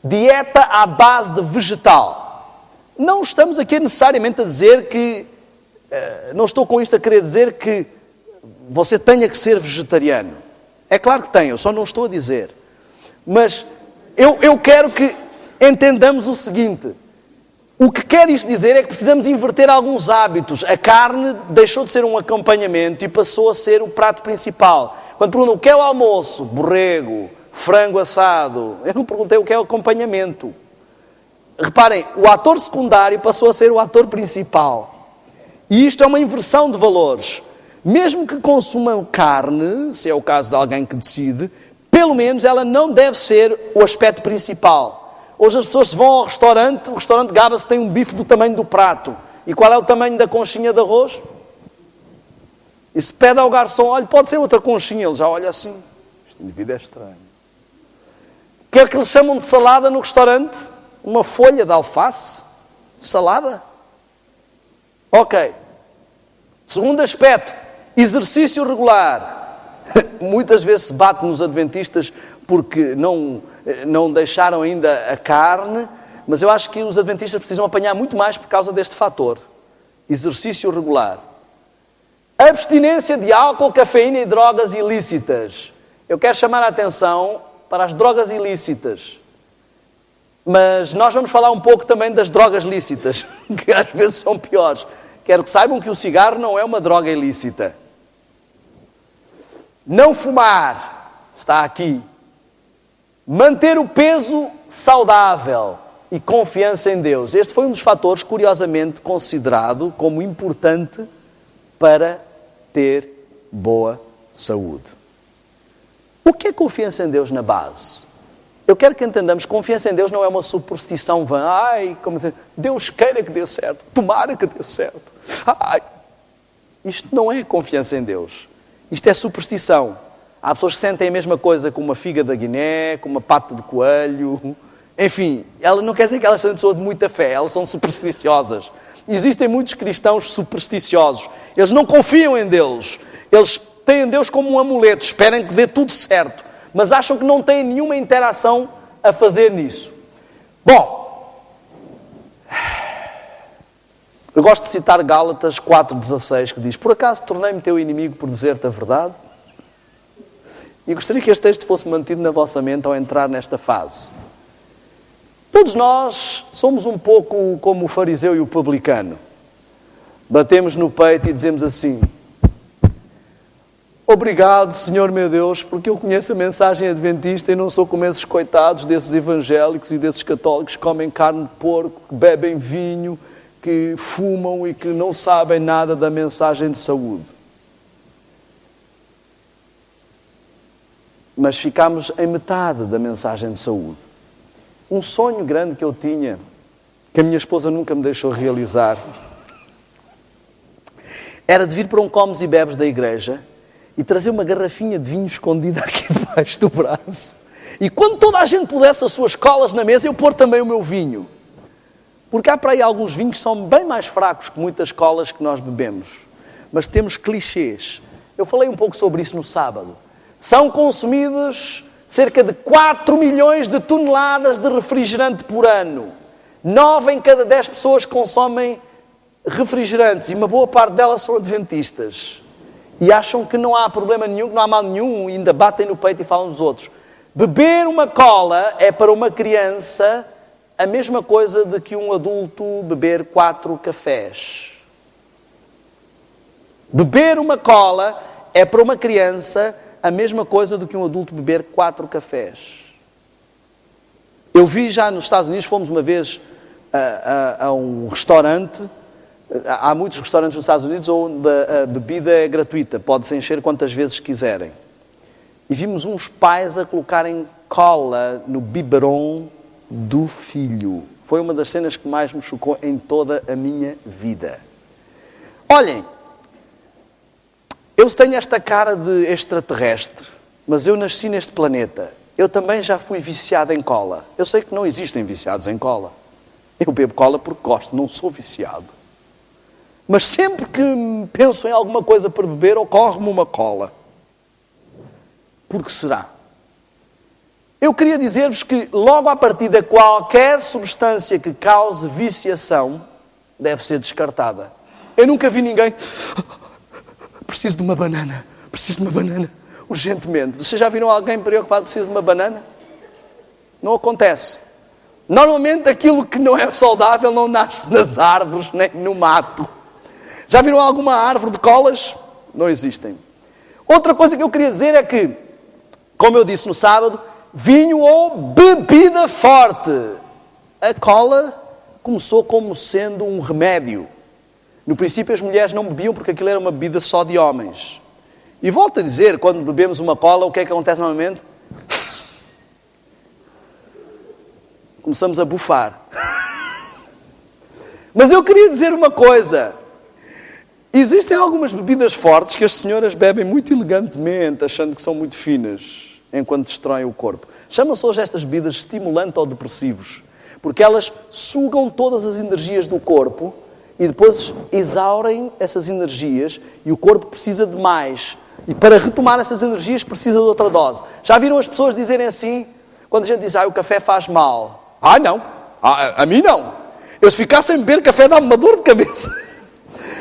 dieta à base de vegetal. Não estamos aqui necessariamente a dizer que, não estou com isto a querer dizer que você tenha que ser vegetariano. É claro que tem, eu só não estou a dizer. Mas eu quero que entendamos o seguinte: o que quer isto dizer é que precisamos inverter alguns hábitos. A carne deixou de ser um acompanhamento e passou a ser o prato principal. Quando perguntam o que é o almoço, borrego, frango assado, eu não perguntei o que é o acompanhamento. Reparem, o ator secundário passou a ser o ator principal. E isto é uma inversão de valores. Mesmo que consumam carne, se é o caso de alguém que decide, pelo menos ela não deve ser o aspecto principal. Hoje as pessoas vão ao restaurante, o restaurante gaba-se tem um bife do tamanho do prato. E qual é o tamanho da conchinha de arroz? E se pede ao garçom, olha, pode ser outra conchinha, ele já olha assim. Este indivíduo é estranho. O que é que eles chamam de salada no restaurante? Uma folha de alface? Salada? Ok. Segundo aspecto, exercício regular. Muitas vezes se bate nos adventistas porque não deixaram ainda a carne, mas eu acho que os adventistas precisam apanhar muito mais por causa deste fator. Exercício regular. Abstinência de álcool, cafeína e drogas ilícitas. Eu quero chamar a atenção para as drogas ilícitas. Mas nós vamos falar um pouco também das drogas lícitas, que às vezes são piores. Quero que saibam que o cigarro não é uma droga ilícita. Não fumar, está aqui. Manter o peso saudável e confiança em Deus. Este foi um dos fatores, curiosamente, considerado como importante para ter boa saúde. O que é confiança em Deus na base? Eu quero que entendamos que confiança em Deus não é uma superstição vã. Ai, como Deus queira que dê certo, tomara que dê certo. Ai. Isto não é confiança em Deus. Isto é superstição. Há pessoas que sentem a mesma coisa com uma figa da Guiné, com uma pata de coelho. Enfim, ela não quer dizer que elas são pessoas de muita fé, elas são supersticiosas. Existem muitos cristãos supersticiosos. Eles não confiam em Deus. Eles têm Deus como um amuleto, esperam que dê tudo certo, mas acham que não têm nenhuma interação a fazer nisso. Bom, eu gosto de citar Gálatas 4,16, que diz: por acaso tornei-me teu inimigo por dizer-te a verdade? E gostaria que este texto fosse mantido na vossa mente ao entrar nesta fase. Todos nós somos um pouco como o fariseu e o publicano. Batemos no peito e dizemos assim: obrigado, Senhor meu Deus, porque eu conheço a mensagem adventista e não sou como esses coitados desses evangélicos e desses católicos que comem carne de porco, que bebem vinho, que fumam e que não sabem nada da mensagem de saúde. Mas ficámos em metade da mensagem de saúde. Um sonho grande que eu tinha, que a minha esposa nunca me deixou realizar, era de vir para um comes e bebes da igreja e trazer uma garrafinha de vinho escondida aqui debaixo do braço. E quando toda a gente pudesse as suas colas na mesa, eu pôr também o meu vinho. Porque há para aí alguns vinhos que são bem mais fracos que muitas colas que nós bebemos. Mas temos clichês. Eu falei um pouco sobre isso no sábado. São consumidos cerca de 4 milhões de toneladas de refrigerante por ano. 9 em cada 10 pessoas consomem refrigerantes e uma boa parte delas são adventistas. E acham que não há problema nenhum, que não há mal nenhum, e ainda batem no peito e falam dos outros. Beber uma cola é para uma criança a mesma coisa de que um adulto beber 4 cafés. Beber uma cola é para uma criança a mesma coisa do que um adulto beber 4 cafés. Eu vi já nos Estados Unidos, fomos uma vez a um restaurante. Há muitos restaurantes nos Estados Unidos onde a bebida é gratuita, pode-se encher quantas vezes quiserem. e vimos uns pais a colocarem cola no biberon do filho. Foi uma das cenas que mais me chocou em toda a minha vida. Olhem, eu tenho esta cara de extraterrestre, mas eu nasci neste planeta. Eu também já fui viciado em cola. Eu sei que não existem viciados em cola. Eu bebo cola porque gosto, não sou viciado. Mas sempre que penso em alguma coisa para beber, ocorre-me uma cola. Por que será? Eu queria dizer-vos que, logo à partida, qualquer substância que cause viciação deve ser descartada. Eu nunca vi ninguém... Preciso de uma banana. Preciso de uma banana. Urgentemente. Vocês já viram alguém preocupado que precisa de uma banana? Não acontece. Normalmente aquilo que não é saudável não nasce nas árvores nem no mato. Já viram alguma árvore de colas? Não existem. Outra coisa que eu queria dizer é que, como eu disse no sábado, vinho ou bebida forte. A cola começou como sendo um remédio. No princípio as mulheres não bebiam porque aquilo era uma bebida só de homens. E volto a dizer, quando bebemos uma cola, o que é que acontece normalmente? Começamos a bufar. Mas eu queria dizer uma coisa. Existem algumas bebidas fortes que as senhoras bebem muito elegantemente, achando que são muito finas, enquanto destroem o corpo. Chamam-se hoje estas bebidas estimulantes ou depressivos, porque elas sugam todas as energias do corpo e depois exaurem essas energias e o corpo precisa de mais. E para retomar essas energias precisa de outra dose. Já viram as pessoas dizerem assim, quando a gente diz, o café faz mal? Não. A mim não. Eu se ficar sem beber café dá-me uma dor de cabeça.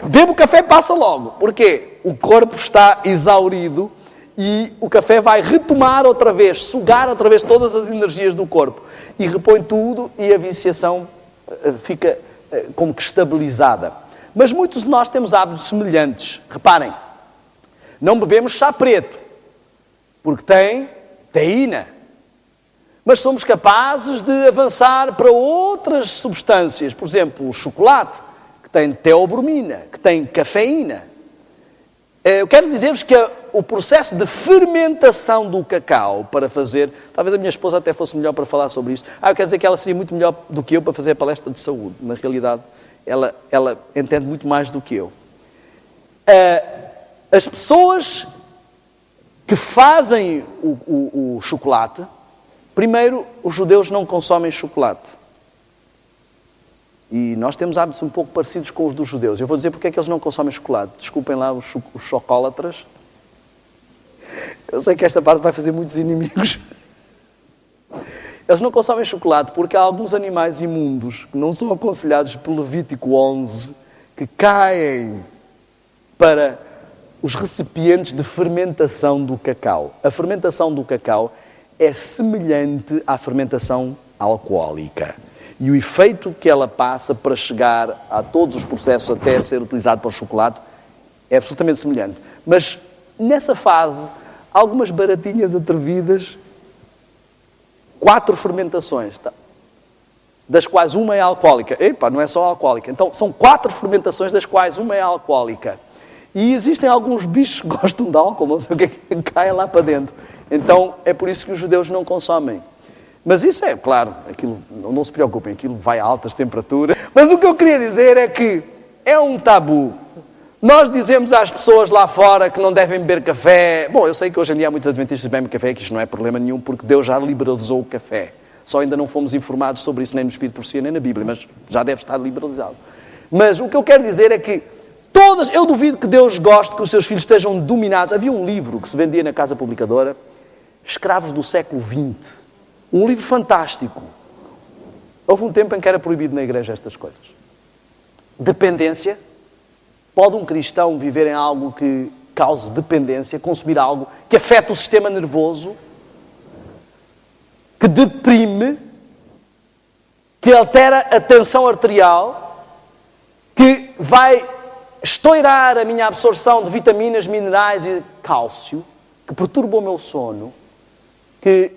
Bebo o café passa logo. Porquê? O corpo está exaurido e o café vai retomar outra vez, sugar outra vez todas as energias do corpo. E repõe tudo e a viciação fica como que estabilizada. Mas muitos de nós temos hábitos semelhantes. Reparem, não bebemos chá preto, porque tem teína. Mas somos capazes de avançar para outras substâncias. Por exemplo, o chocolate, que tem teobromina, que tem cafeína. Eu quero dizer-vos que o processo de fermentação do cacau para fazer... Talvez a minha esposa até fosse melhor para falar sobre isto. Eu quero dizer que ela seria muito melhor do que eu para fazer a palestra de saúde. Na realidade, ela entende muito mais do que eu. As pessoas que fazem o chocolate... Primeiro, os judeus não consomem chocolate. E nós temos hábitos um pouco parecidos com os dos judeus. Eu vou dizer porque é que eles não consomem chocolate. Desculpem lá os chocólatras. Eu sei que esta parte vai fazer muitos inimigos. Eles não consomem chocolate porque há alguns animais imundos que não são aconselhados pelo Levítico 11 que caem para os recipientes de fermentação do cacau. A fermentação do cacau é semelhante à fermentação alcoólica. E o efeito que ela passa para chegar a todos os processos até ser utilizado para o chocolate é absolutamente semelhante. Mas, nessa fase, algumas baratinhas atrevidas, 4 fermentações, das quais uma é alcoólica. Não é só alcoólica. Então, são 4 fermentações, das quais uma é alcoólica. E existem alguns bichos que gostam de álcool, não sei o que cai lá para dentro. Então, é por isso que os judeus não consomem. Mas isso é, claro, aquilo, não se preocupem, aquilo vai a altas temperaturas. Mas o que eu queria dizer é que é um tabu. Nós dizemos às pessoas lá fora que não devem beber café. Bom, eu sei que hoje em dia há muitos adventistas que bebem café, que isto não é problema nenhum, porque Deus já liberalizou o café. Só ainda não fomos informados sobre isso, nem no Espírito de Profecia, nem na Bíblia, mas já deve estar liberalizado. Mas o que eu quero dizer é que eu duvido que Deus goste que os seus filhos estejam dominados. Havia um livro que se vendia na Casa Publicadora, Escravos do século XX. Um livro fantástico. Houve um tempo em que era proibido na igreja estas coisas. Dependência. Pode um cristão viver em algo que cause dependência, consumir algo que afeta o sistema nervoso, que deprime, que altera a tensão arterial, que vai estourar a minha absorção de vitaminas, minerais e cálcio, que perturba o meu sono, que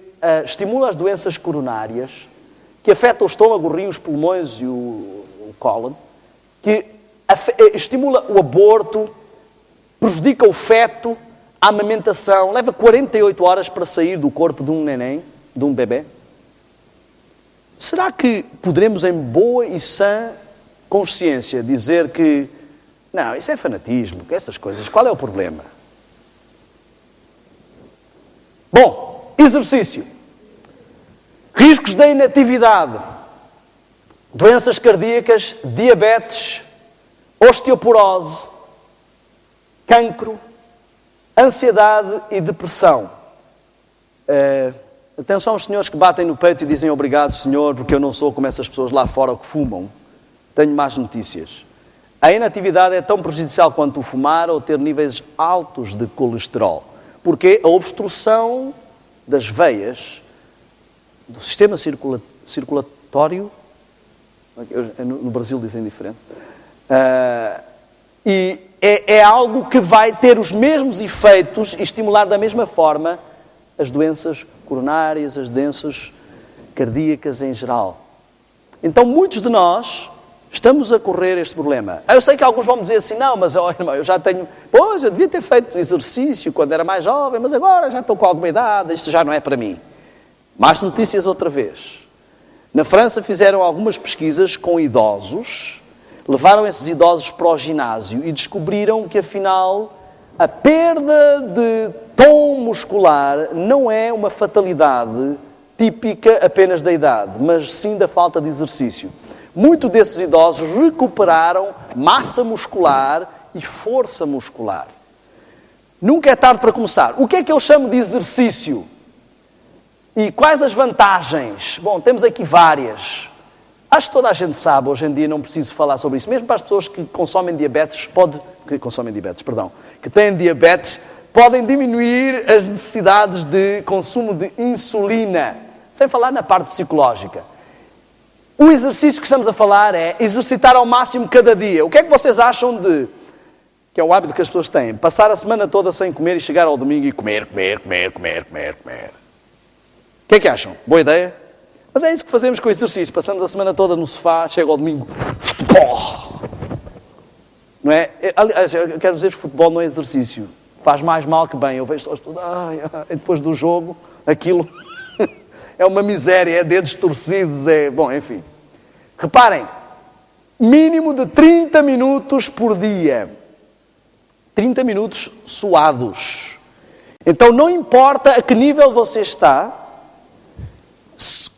estimula as doenças coronárias, que afeta o estômago, o rim, os pulmões e o cólon, que estimula o aborto, prejudica o feto, A amamentação leva 48 horas para sair do corpo de um neném, de um bebê. Será que poderemos, em boa e sã consciência, dizer que não, isso é fanatismo, que essas coisas, qual é o problema? Bom, exercício. Riscos da inatividade, doenças cardíacas, diabetes, osteoporose, cancro, ansiedade e depressão. Atenção aos senhores que batem no peito e dizem obrigado, Senhor, porque eu não sou como essas pessoas lá fora que fumam. Tenho más notícias. A inatividade é tão prejudicial quanto o fumar ou ter níveis altos de colesterol. Porque a obstrução das veias, do sistema circulatório, no Brasil dizem diferente, e é algo que vai ter os mesmos efeitos e estimular da mesma forma as doenças coronárias, as doenças cardíacas em geral. Então, muitos de nós estamos a correr este problema. Eu sei que alguns vão me dizer assim, não, mas irmão, eu já tenho... Pois, eu devia ter feito exercício quando era mais jovem, mas agora já estou com alguma idade, isto já não é para mim. Más notícias outra vez. Na França fizeram algumas pesquisas com idosos, levaram esses idosos para o ginásio e descobriram que, afinal, a perda de tom muscular não é uma fatalidade típica apenas da idade, mas sim da falta de exercício. Muitos desses idosos recuperaram massa muscular e força muscular. Nunca é tarde para começar. O que é que eu chamo de exercício? E quais as vantagens? Bom, temos aqui várias. Acho que toda a gente sabe, hoje em dia não preciso falar sobre isso. Mesmo para as pessoas que consomem diabetes, que têm diabetes, podem diminuir as necessidades de consumo de insulina. Sem falar na parte psicológica. O exercício que estamos a falar é exercitar ao máximo cada dia. O que é que vocês acham de, que é o hábito que as pessoas têm, passar a semana toda sem comer e chegar ao domingo e comer. O que é que acham? Boa ideia? Mas é isso que fazemos com o exercício. Passamos a semana toda no sofá, chega ao domingo, futebol. Não é? Aliás, eu quero dizer que futebol não é exercício. Faz mais mal que bem. Eu vejo as pessoas, depois do jogo, aquilo é uma miséria, é dedos torcidos, bom, enfim. Reparem, mínimo de 30 minutos por dia. 30 minutos suados. Então, não importa a que nível você está,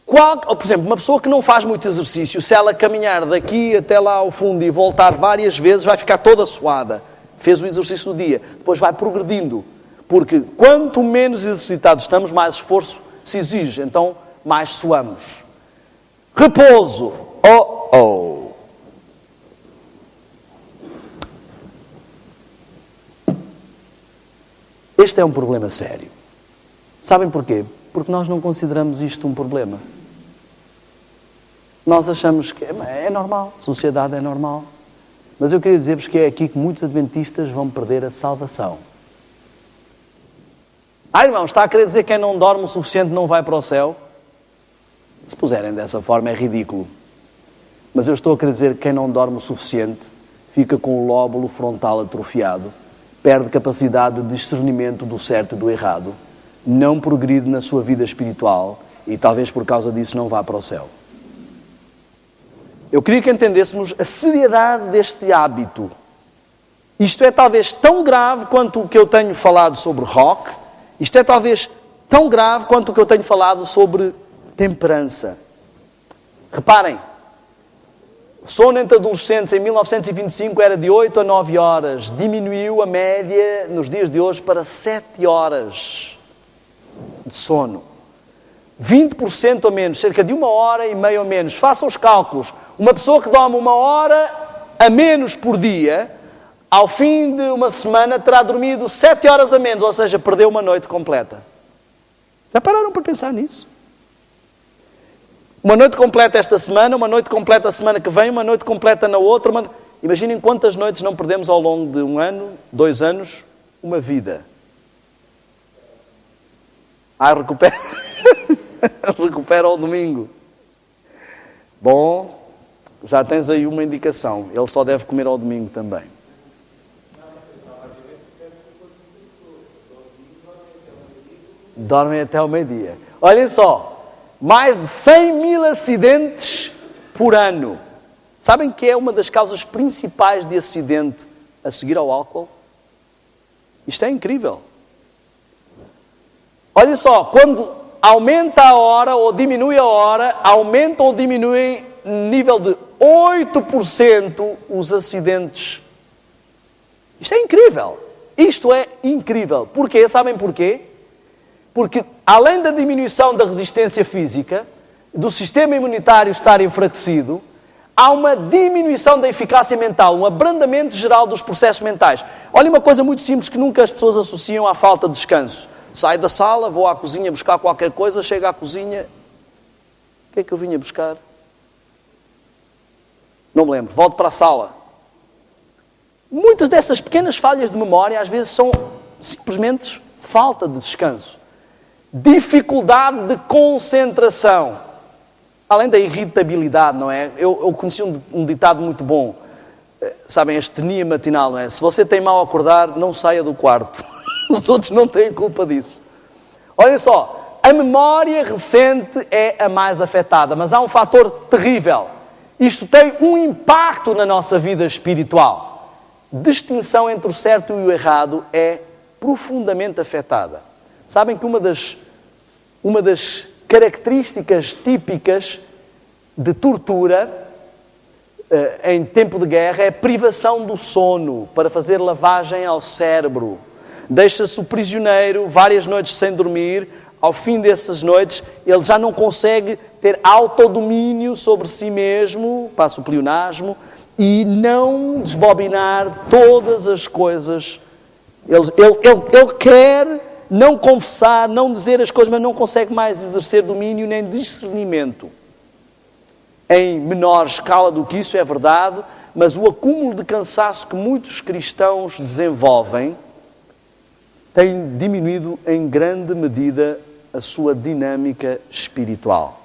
por exemplo, uma pessoa que não faz muito exercício, se ela caminhar daqui até lá ao fundo e voltar várias vezes, vai ficar toda suada. Fez o exercício do dia. Depois vai progredindo. Porque quanto menos exercitados estamos, mais esforço se exige. Então, mais suamos. Repouso. Este é um problema sério. Sabem porquê? Porque nós não consideramos isto um problema. Nós achamos que é normal, a sociedade é normal. Mas eu queria dizer-vos que é aqui que muitos adventistas vão perder a salvação. Irmão, está a querer dizer que quem não dorme o suficiente não vai para o céu? Se puserem dessa forma é ridículo. Mas eu estou a querer dizer que quem não dorme o suficiente fica com o lóbulo frontal atrofiado, perde capacidade de discernimento do certo e do errado, não progride na sua vida espiritual e talvez por causa disso não vá para o céu. Eu queria que entendêssemos a seriedade deste hábito. Isto é talvez tão grave quanto o que eu tenho falado sobre rock. Isto é talvez tão grave quanto o que eu tenho falado sobre temperança. Reparem, o sono entre adolescentes em 1925 era de 8 a 9 horas. Diminuiu a média nos dias de hoje para 7 horas de sono. 20% a menos, cerca de 1h30 a menos. Façam os cálculos. Uma pessoa que dorme 1 hora a menos por dia, ao fim de uma semana terá dormido 7 horas a menos, ou seja, perdeu uma noite completa. Já pararam para pensar nisso? Uma noite completa esta semana, uma noite completa a semana que vem, uma noite completa na outra. Imaginem quantas noites não perdemos ao longo de 1 ano, 2 anos, uma vida. Recupera. Recupera ao domingo. Bom, já tens aí uma indicação. Ele só deve comer ao domingo também. dormem até ao meio-dia. Olhem só, mais de 100 mil acidentes por ano. Sabem que é uma das causas principais de acidente a seguir ao álcool? Isto é incrível. Olhem só, quando aumenta a hora ou diminui a hora, aumenta ou diminui nível de 8% os acidentes. Isto é incrível. Isto é incrível. Porquê? Sabem porquê? Porque além da diminuição da resistência física, do sistema imunitário estar enfraquecido, há uma diminuição da eficácia mental, um abrandamento geral dos processos mentais. Olha uma coisa muito simples que nunca as pessoas associam à falta de descanso. Saio da sala, vou à cozinha buscar qualquer coisa, chego à cozinha... O que é que eu vinha buscar? Não me lembro. Volto para a sala. Muitas dessas pequenas falhas de memória, às vezes, são simplesmente falta de descanso. Dificuldade de concentração. Além da irritabilidade, não é? Eu conheci um ditado muito bom. Sabem, a astenia matinal, não é? Se você tem mal a acordar, não saia do quarto. Os outros não têm culpa disso. Olhem só, a memória recente é a mais afetada, mas há um fator terrível. Isto tem um impacto na nossa vida espiritual. Distinção entre o certo e o errado é profundamente afetada. Sabem que uma das características típicas de tortura em tempo de guerra é a privação do sono para fazer lavagem ao cérebro. Deixa-se o prisioneiro várias noites sem dormir. Ao fim dessas noites, ele já não consegue ter autodomínio sobre si mesmo, passa o pleonasmo, e não desbobinar todas as coisas. Ele quer não confessar, não dizer as coisas, mas não consegue mais exercer domínio nem discernimento. Em menor escala do que isso, é verdade, mas o acúmulo de cansaço que muitos cristãos desenvolvem tem diminuído em grande medida a sua dinâmica espiritual.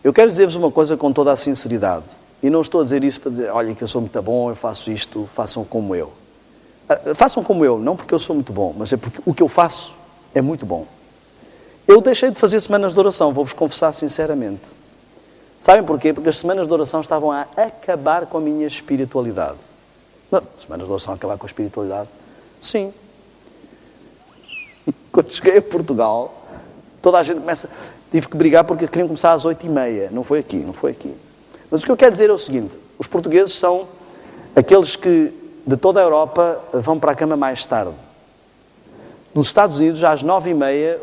Eu quero dizer-vos uma coisa com toda a sinceridade. E não estou a dizer isso para dizer, olha que eu sou muito bom, eu faço isto, façam como eu. Façam como eu, não porque eu sou muito bom, mas é porque o que eu faço é muito bom. Eu deixei de fazer semanas de oração, vou-vos confessar sinceramente. Sabem porquê? Porque as semanas de oração estavam a acabar com a minha espiritualidade. Não, semanas de oração a acabar com a espiritualidade? Sim. Quando cheguei a Portugal, toda a gente começa... Tive que brigar porque queriam começar às 8h30. Não foi aqui. Mas o que eu quero dizer é o seguinte. Os portugueses são aqueles que, de toda a Europa, vão para a cama mais tarde. Nos Estados Unidos, às 9h30,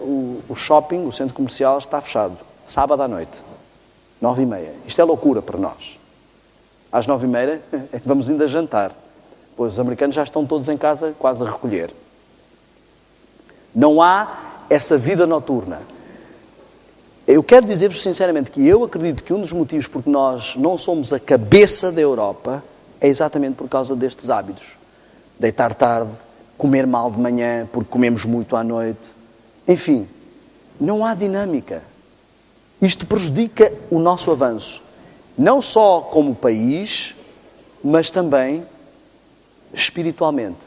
o shopping, o centro comercial, está fechado. Sábado à noite. 9h30. Isto é loucura para nós. Às 9h30 é que vamos ainda jantar. Pois os americanos já estão todos em casa, quase a recolher. Não há essa vida noturna. Eu quero dizer-vos sinceramente que eu acredito que um dos motivos porque nós não somos a cabeça da Europa é exatamente por causa destes hábitos. Deitar tarde, comer mal de manhã porque comemos muito à noite. Enfim, não há dinâmica. Isto prejudica o nosso avanço. Não só como país, mas também espiritualmente.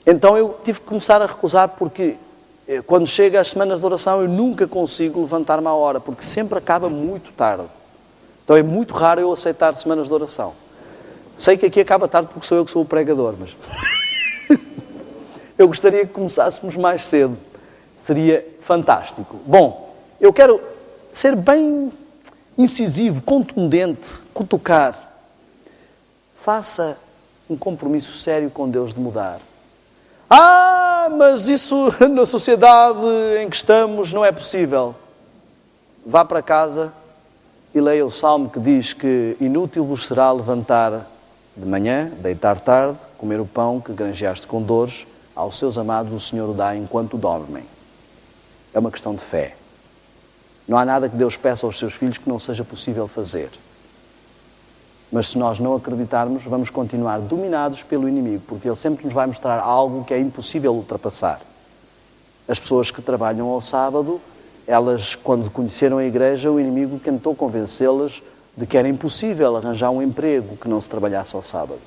Então eu tive que começar a recusar porque... Quando chega às semanas de oração, eu nunca consigo levantar-me à hora, porque sempre acaba muito tarde. Então é muito raro eu aceitar semanas de oração. Sei que aqui acaba tarde porque sou eu que sou o pregador, mas... eu gostaria que começássemos mais cedo. Seria fantástico. Bom, eu quero ser bem incisivo, contundente, cutucar. Faça um compromisso sério com Deus de mudar. Mas isso na sociedade em que estamos não é possível. Vá para casa e leia o Salmo que diz que inútil vos será levantar de manhã, deitar tarde, comer o pão que granjeaste com dores, aos seus amados o Senhor o dá enquanto dormem. É uma questão de fé. Não há nada que Deus peça aos seus filhos que não seja possível fazer. Mas se nós não acreditarmos, vamos continuar dominados pelo inimigo, porque ele sempre nos vai mostrar algo que é impossível ultrapassar. As pessoas que trabalham ao sábado, elas, quando conheceram a igreja, o inimigo tentou convencê-las de que era impossível arranjar um emprego que não se trabalhasse ao sábado.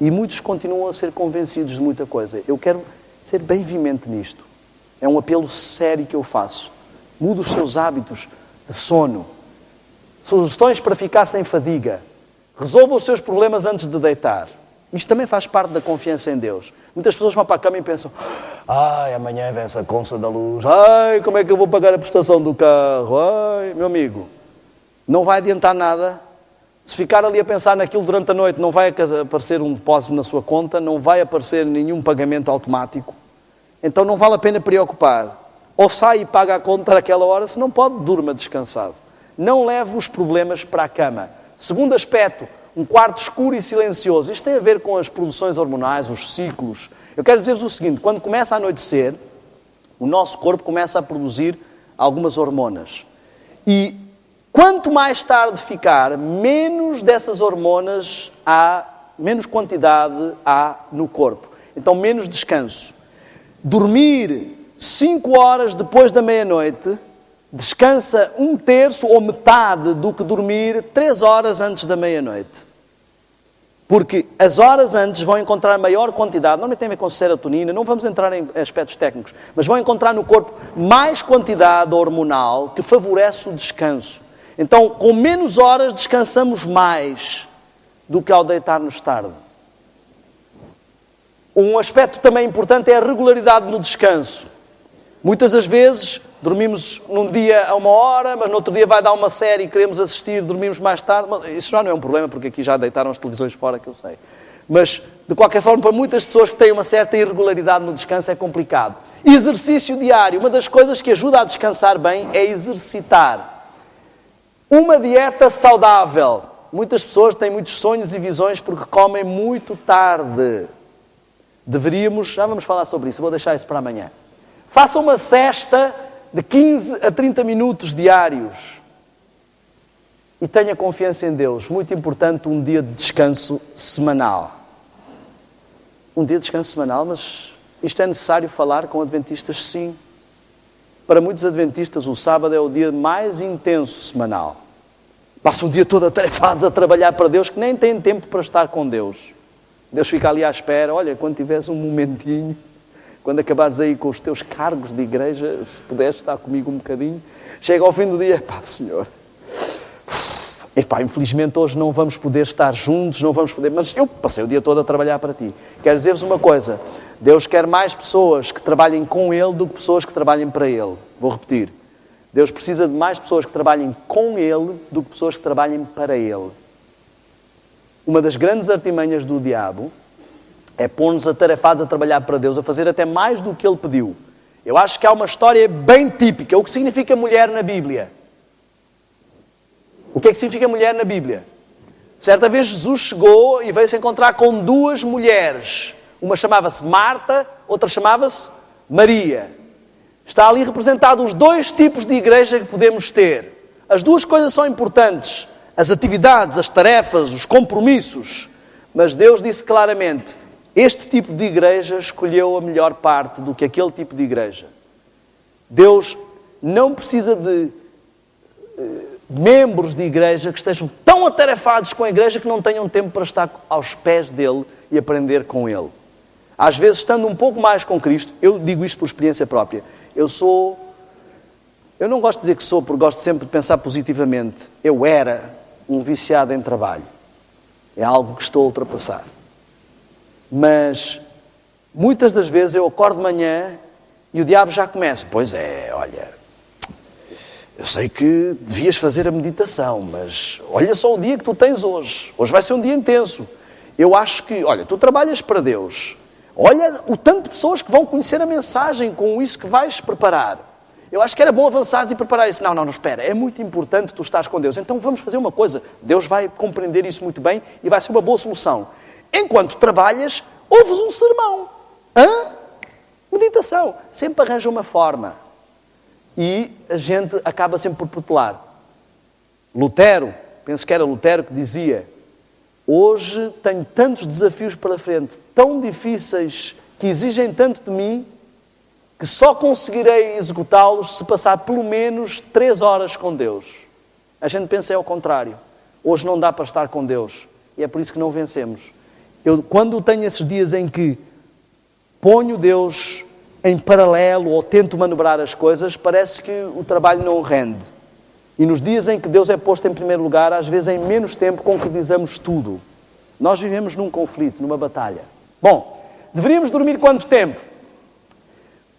E muitos continuam a ser convencidos de muita coisa. Eu quero ser bem veemente nisto. É um apelo sério que eu faço. Mude os seus hábitos de sono. Sugestões para ficar sem fadiga. Resolva os seus problemas antes de deitar. Isto também faz parte da confiança em Deus. Muitas pessoas vão para a cama e pensam: ai, amanhã vem essa concha da luz. Ai, como é que eu vou pagar a prestação do carro? Ai, meu amigo, não vai adiantar nada. Se ficar ali a pensar naquilo durante a noite, não vai aparecer um depósito na sua conta, não vai aparecer nenhum pagamento automático. Então não vale a pena preocupar. Ou sai e paga a conta naquela hora, se não pode, durma descansado. Não leve os problemas para a cama. Segundo aspecto, um quarto escuro e silencioso. Isto tem a ver com as produções hormonais, os ciclos. Eu quero dizer-vos o seguinte: quando começa a anoitecer, o nosso corpo começa a produzir algumas hormonas. E quanto mais tarde ficar, menos dessas hormonas há, menos quantidade há no corpo. Então, menos descanso. Dormir 5 horas depois da meia-noite descansa 1/3 ou metade do que dormir 3 horas antes da meia-noite. Porque as horas antes vão encontrar maior quantidade, não tem a ver com serotonina, não vamos entrar em aspectos técnicos, mas vão encontrar no corpo mais quantidade hormonal que favorece o descanso. Então, com menos horas, descansamos mais do que ao deitar-nos tarde. Um aspecto também importante é a regularidade no descanso. Muitas das vezes, dormimos num dia a 1 hora, mas no outro dia vai dar uma série e queremos assistir, dormimos mais tarde. Isso já não é um problema, porque aqui já deitaram as televisões fora, que eu sei. Mas, de qualquer forma, para muitas pessoas que têm uma certa irregularidade no descanso, é complicado. Exercício diário. Uma das coisas que ajuda a descansar bem é exercitar. Uma dieta saudável. Muitas pessoas têm muitos sonhos e visões porque comem muito tarde. Deveríamos, já vamos falar sobre isso, vou deixar isso para amanhã. Faça uma cesta de 15 a 30 minutos diários. E tenha confiança em Deus. Muito importante, um dia de descanso semanal. Um dia de descanso semanal, mas isto é necessário falar com adventistas, sim. Para muitos adventistas, o sábado é o dia mais intenso semanal. Passam o dia todo atarefados a trabalhar para Deus, que nem têm tempo para estar com Deus. Deus fica ali à espera. Olha, quando tiveres um momentinho, quando acabares aí com os teus cargos de igreja, se puderes estar comigo um bocadinho, chega ao fim do dia: epá, Senhor, epá, infelizmente hoje não vamos poder estar juntos, não vamos poder, mas eu passei o dia todo a trabalhar para ti. Quero dizer-vos uma coisa: Deus quer mais pessoas que trabalhem com Ele do que pessoas que trabalhem para Ele. Vou repetir. Deus precisa de mais pessoas que trabalhem com Ele do que pessoas que trabalhem para Ele. Uma das grandes artimanhas do diabo é pôr-nos atarefados a trabalhar para Deus, a fazer até mais do que Ele pediu. Eu acho que há uma história bem típica. O que significa mulher na Bíblia? O que é que significa mulher na Bíblia? Certa vez Jesus chegou e veio se encontrar com 2 mulheres. Uma chamava-se Marta, outra chamava-se Maria. Está ali representado os 2 tipos de igreja que podemos ter. As 2 coisas são importantes. As atividades, as tarefas, os compromissos. Mas Deus disse claramente: este tipo de igreja escolheu a melhor parte do que aquele tipo de igreja. Deus não precisa de membros de igreja que estejam tão atarefados com a igreja que não tenham tempo para estar aos pés dele e aprender com ele. Às vezes, estando um pouco mais com Cristo, eu digo isto por experiência própria, eu não gosto de dizer que sou, porque gosto sempre de pensar positivamente. Eu era um viciado em trabalho. É algo que estou a ultrapassar. Mas, muitas das vezes eu acordo de manhã e o diabo já começa. Pois é, olha, eu sei que devias fazer a meditação, mas olha só o dia que tu tens hoje. Hoje vai ser um dia intenso. Eu acho que, olha, tu trabalhas para Deus. Olha o tanto de pessoas que vão conhecer a mensagem com isso que vais preparar. Eu acho que era bom avançares e preparar isso. Não, espera. É muito importante tu estares com Deus. Então vamos fazer uma coisa. Deus vai compreender isso muito bem e vai ser uma boa solução. Enquanto trabalhas, ouves um sermão. Meditação. Sempre arranja uma forma. E a gente acaba sempre por protelar. Lutero, penso que era Lutero que dizia: hoje tenho tantos desafios pela frente, tão difíceis, que exigem tanto de mim, que só conseguirei executá-los se passar pelo menos 3 horas com Deus. A gente pensa é ao contrário. Hoje não dá para estar com Deus. E é por isso que não vencemos. Eu, quando tenho esses dias em que ponho Deus em paralelo ou tento manobrar as coisas, parece que o trabalho não rende. E nos dias em que Deus é posto em primeiro lugar, às vezes em menos tempo concretizamos tudo. Nós vivemos num conflito, numa batalha. Bom, deveríamos dormir quanto tempo?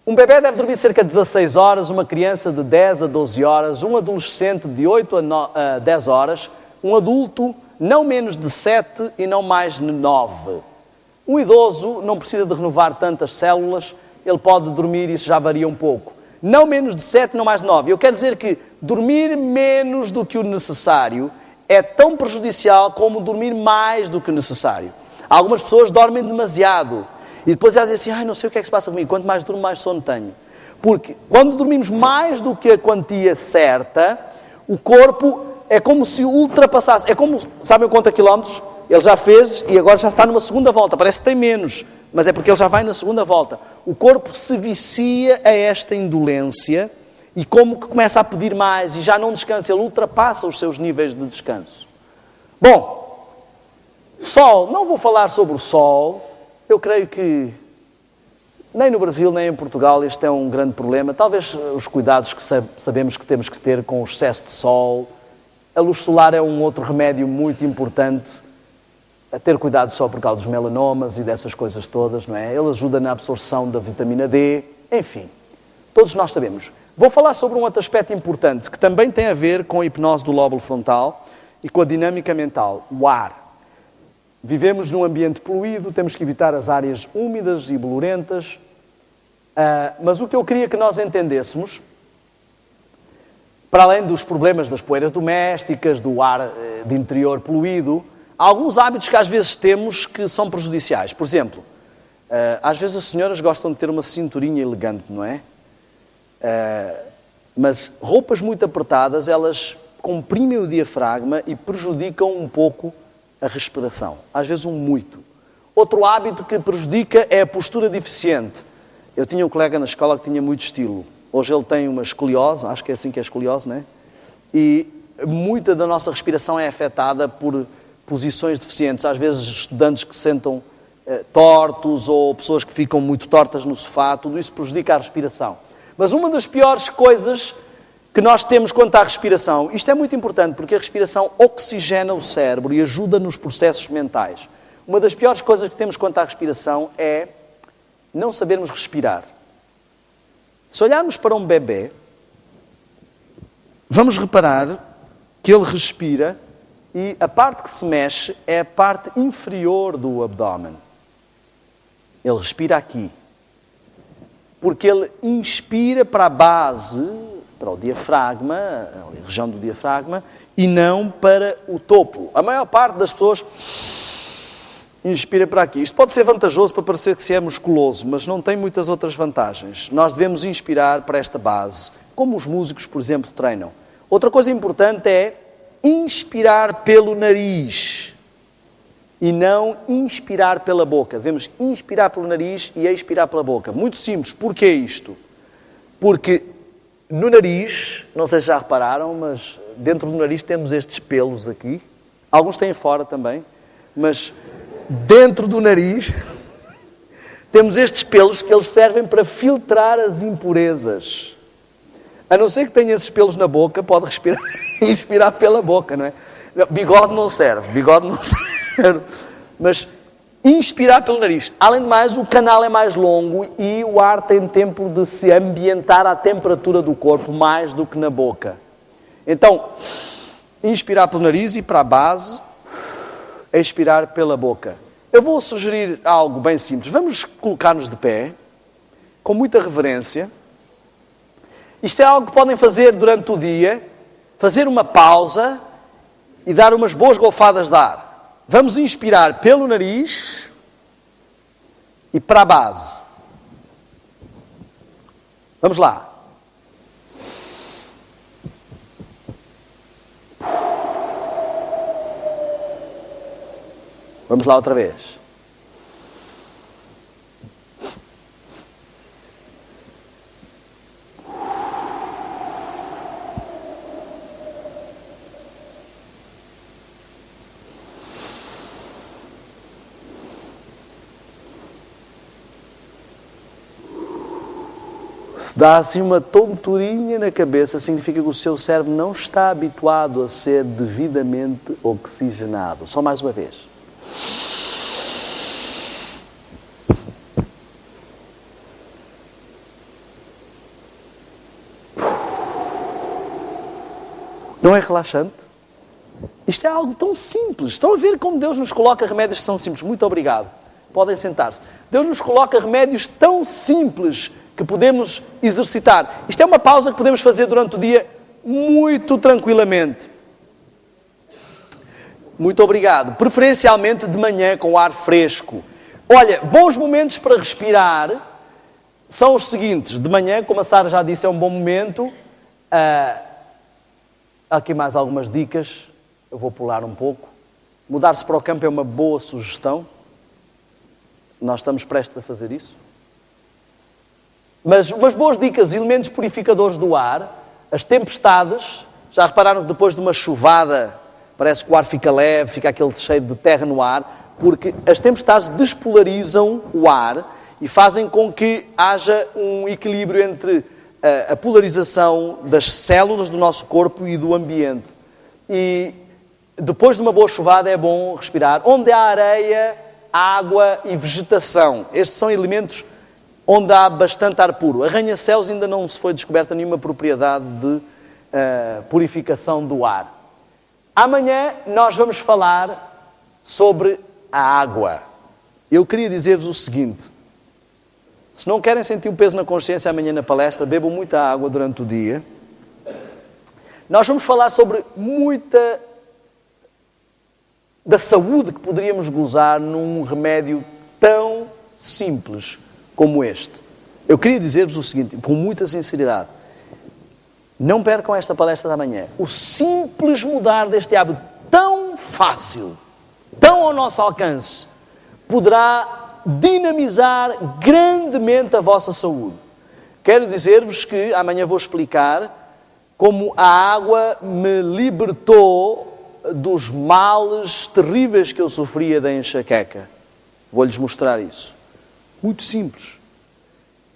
Um bebê deve dormir cerca de 16 horas, uma criança de 10 a 12 horas, um adolescente de 8 a 10 horas, um adulto não menos de 7 e não mais de 9. Um idoso não precisa de renovar tantas células, ele pode dormir, isso já varia um pouco. Não menos de 7, não mais de 9. Eu quero dizer que dormir menos do que o necessário é tão prejudicial como dormir mais do que o necessário. Algumas pessoas dormem demasiado e depois elas dizem assim, não sei o que é que se passa comigo, quanto mais durmo, mais sono tenho. Porque quando dormimos mais do que a quantia certa, o corpo é como se ultrapassasse. É como, sabem quantos quilómetros? Ele já fez e agora já está numa segunda volta. Parece que tem menos, mas é porque ele já vai na segunda volta. O corpo se vicia a esta indolência e como que começa a pedir mais e já não descansa. Ele ultrapassa os seus níveis de descanso. Bom, sol. Não vou falar sobre o sol. Eu creio que nem no Brasil, nem em Portugal este é um grande problema. Talvez os cuidados que sabemos que temos que ter com o excesso de sol. A luz solar é um outro remédio muito importante a ter cuidado só por causa dos melanomas e dessas coisas todas, não é? Ele ajuda na absorção da vitamina D, enfim, todos nós sabemos. Vou falar sobre um outro aspecto importante que também tem a ver com a hipnose do lóbulo frontal e com a dinâmica mental, o ar. Vivemos num ambiente poluído, temos que evitar as áreas úmidas e bolorentas, mas o que eu queria que nós entendêssemos, para além dos problemas das poeiras domésticas, do ar de interior poluído, há alguns hábitos que às vezes temos que são prejudiciais. Por exemplo, às vezes as senhoras gostam de ter uma cinturinha elegante, não é? Mas roupas muito apertadas, elas comprimem o diafragma e prejudicam um pouco a respiração. Às vezes muito. Outro hábito que prejudica é a postura deficiente. Eu tinha um colega na escola que tinha muito estilo. Hoje ele tem uma escoliose, acho que é assim que é escoliose, não é? E muita da nossa respiração é afetada por posições deficientes, às vezes estudantes que se sentam tortos ou pessoas que ficam muito tortas no sofá, tudo isso prejudica a respiração. Mas uma das piores coisas que nós temos quanto à respiração, isto é muito importante porque a respiração oxigena o cérebro e ajuda nos processos mentais. Uma das piores coisas que temos quanto à respiração é não sabermos respirar. Se olharmos para um bebê, vamos reparar que ele respira e a parte que se mexe é a parte inferior do abdômen. Ele respira aqui. Porque ele inspira para a base, para o diafragma, a região do diafragma, e não para o topo. A maior parte das pessoas inspira para aqui. Isto pode ser vantajoso para parecer que se é musculoso, mas não tem muitas outras vantagens. Nós devemos inspirar para esta base, como os músicos, por exemplo, treinam. Outra coisa importante é inspirar pelo nariz e não inspirar pela boca. Devemos inspirar pelo nariz e expirar pela boca. Muito simples. Porquê isto? Porque no nariz, não sei se já repararam, mas dentro do nariz temos estes pelos aqui. Alguns têm fora também, mas dentro do nariz temos estes pelos que eles servem para filtrar as impurezas. A não ser que tenha esses pelos na boca, pode respirar e inspirar pela boca, não é? Bigode não serve. Mas inspirar pelo nariz. Além de mais, o canal é mais longo e o ar tem tempo de se ambientar à temperatura do corpo mais do que na boca. Então, inspirar pelo nariz e para a base, expirar pela boca. Eu vou sugerir algo bem simples. Vamos colocar-nos de pé, com muita reverência. Isto é algo que podem fazer durante o dia, fazer uma pausa e dar umas boas golfadas de ar. Vamos inspirar pelo nariz e para a base. Vamos lá. Vamos lá outra vez. Se dá assim uma tonturinha na cabeça, significa que o seu cérebro não está habituado a ser devidamente oxigenado. Só mais uma vez. Não é relaxante? Isto é algo tão simples. Estão a ver como Deus nos coloca remédios que são simples. Muito obrigado. Podem sentar-se. Deus nos coloca remédios tão simples que podemos exercitar. Isto é uma pausa que podemos fazer durante o dia muito tranquilamente. Muito obrigado. Preferencialmente de manhã com ar fresco. Olha, bons momentos para respirar são os seguintes. De manhã, como a Sara já disse, é um bom momento. Aqui mais algumas dicas. Eu vou pular um pouco. Mudar-se para o campo é uma boa sugestão. Nós estamos prestes a fazer isso. Mas umas boas dicas, elementos purificadores do ar, as tempestades. Já repararam que depois de uma chuvada parece que o ar fica leve, fica aquele cheiro de terra no ar, porque as tempestades despolarizam o ar e fazem com que haja um equilíbrio entre a polarização das células do nosso corpo e do ambiente. E depois de uma boa chuvada é bom respirar. Onde há areia, água e vegetação. Estes são elementos onde há bastante ar puro. Arranha-céus ainda não se foi descoberta nenhuma propriedade de purificação do ar. Amanhã nós vamos falar sobre a água. Eu queria dizer-vos o seguinte. Se não querem sentir um peso na consciência amanhã na palestra, bebam muita água durante o dia. Nós vamos falar sobre muita da saúde que poderíamos gozar num remédio tão simples como este. Eu queria dizer-vos o seguinte, com muita sinceridade. Não percam esta palestra da manhã. O simples mudar deste hábito tão fácil, tão ao nosso alcance, poderá dinamizar grandemente a vossa saúde. Quero dizer-vos que amanhã vou explicar como a água me libertou dos males terríveis que eu sofria da enxaqueca. Vou-lhes mostrar isso. Muito simples.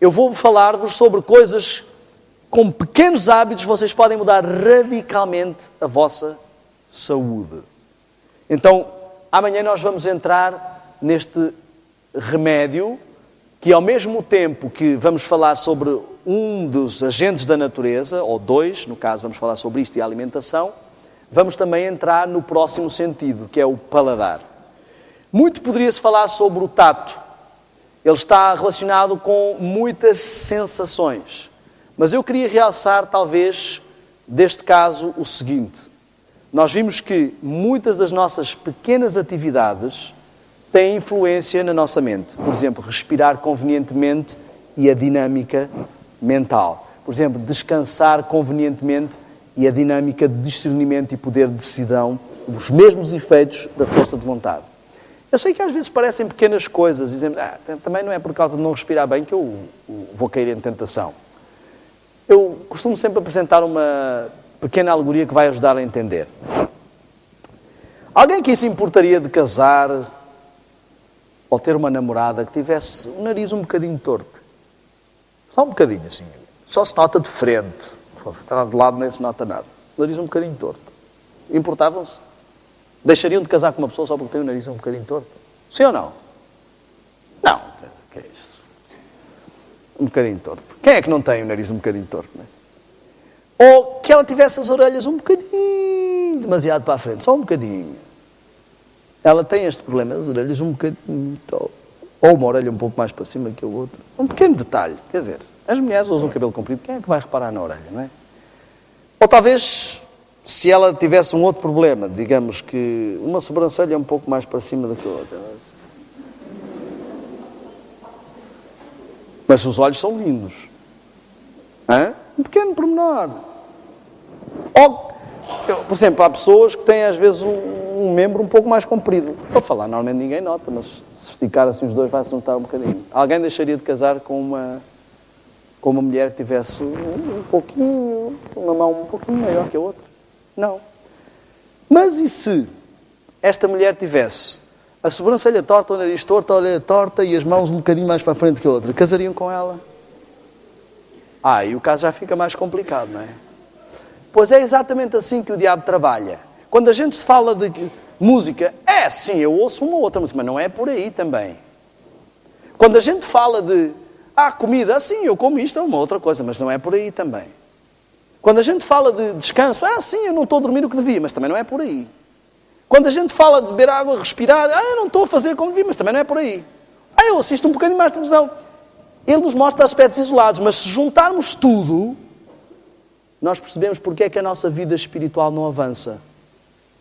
Eu vou falar-vos sobre coisas, com pequenos hábitos, vocês podem mudar radicalmente a vossa saúde. Então, amanhã nós vamos entrar neste remédio, que ao mesmo tempo que vamos falar sobre um dos agentes da natureza, ou dois, no caso vamos falar sobre isto e a alimentação, vamos também entrar no próximo sentido, que é o paladar. Muito poderia-se falar sobre o tato. Ele está relacionado com muitas sensações. Mas eu queria realçar, talvez, deste caso, o seguinte. Nós vimos que muitas das nossas pequenas atividades têm influência na nossa mente. Por exemplo, respirar convenientemente e a dinâmica mental. Por exemplo, descansar convenientemente e a dinâmica de discernimento e poder de decisão, os mesmos efeitos da força de vontade. Eu sei que às vezes parecem pequenas coisas, dizemos, também não é por causa de não respirar bem que eu vou cair em tentação. Eu costumo sempre apresentar uma pequena alegoria que vai ajudar a entender. Alguém que se importaria de casar ou ter uma namorada que tivesse o nariz um bocadinho torto? Só um bocadinho, assim. Só se nota de frente. Está de lado, nem se nota nada. O nariz um bocadinho torto. Importavam-se? Deixariam de casar com uma pessoa só porque tem o nariz um bocadinho torto? Sim ou não? Não. O que é isso? Um bocadinho torto. Quem é que não tem o nariz um bocadinho torto? Não é? Ou que ela tivesse as orelhas um bocadinho demasiado para a frente. Só um bocadinho. Ela tem este problema das orelhas um bocadinho... Ou uma orelha um pouco mais para cima que a outra. Um pequeno detalhe. Quer dizer, as mulheres usam cabelo comprido. Quem é que vai reparar na orelha, não é? Ou talvez... Se ela tivesse um outro problema, digamos que uma sobrancelha um pouco mais para cima do que a outra. Mas os olhos são lindos. Hã? Um pequeno pormenor. Ou, por exemplo, há pessoas que têm às vezes um membro um pouco mais comprido. Para falar, normalmente ninguém nota, mas se esticar assim os dois vai-se notar um bocadinho. Alguém deixaria de casar com uma mulher que tivesse um pouquinho, uma mão um pouquinho maior que a outra? Não. Mas e se esta mulher tivesse a sobrancelha torta, o nariz torto, a orelha torta e as mãos um bocadinho mais para a frente que a outra? Casariam com ela? E o caso já fica mais complicado, não é? Pois é exatamente assim que o diabo trabalha. Quando a gente se fala de música, sim, eu ouço uma ou outra música, mas não é por aí também. Quando a gente fala de comida, sim, eu como isto, é uma outra coisa, mas não é por aí também. Quando a gente fala de descanso, sim, eu não estou a dormir o que devia, mas também não é por aí. Quando a gente fala de beber água, respirar, eu não estou a fazer como devia, mas também não é por aí. Eu assisto um bocadinho mais de televisão. Ele nos mostra aspectos isolados, mas se juntarmos tudo, nós percebemos porque é que a nossa vida espiritual não avança.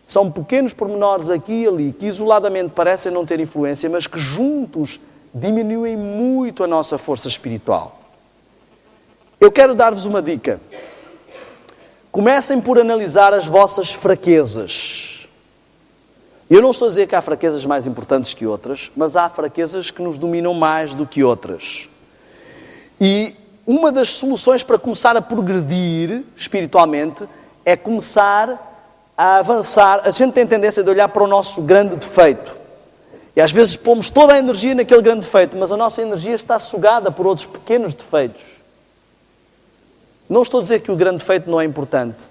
São pequenos pormenores aqui e ali, que isoladamente parecem não ter influência, mas que juntos diminuem muito a nossa força espiritual. Eu quero dar-vos uma dica. Comecem por analisar as vossas fraquezas. Eu não estou a dizer que há fraquezas mais importantes que outras, mas há fraquezas que nos dominam mais do que outras. E uma das soluções para começar a progredir espiritualmente é começar a avançar. A gente tem tendência de olhar para o nosso grande defeito. E às vezes pomos toda a energia naquele grande defeito, mas a nossa energia está sugada por outros pequenos defeitos. Não estou a dizer que o grande defeito não é importante,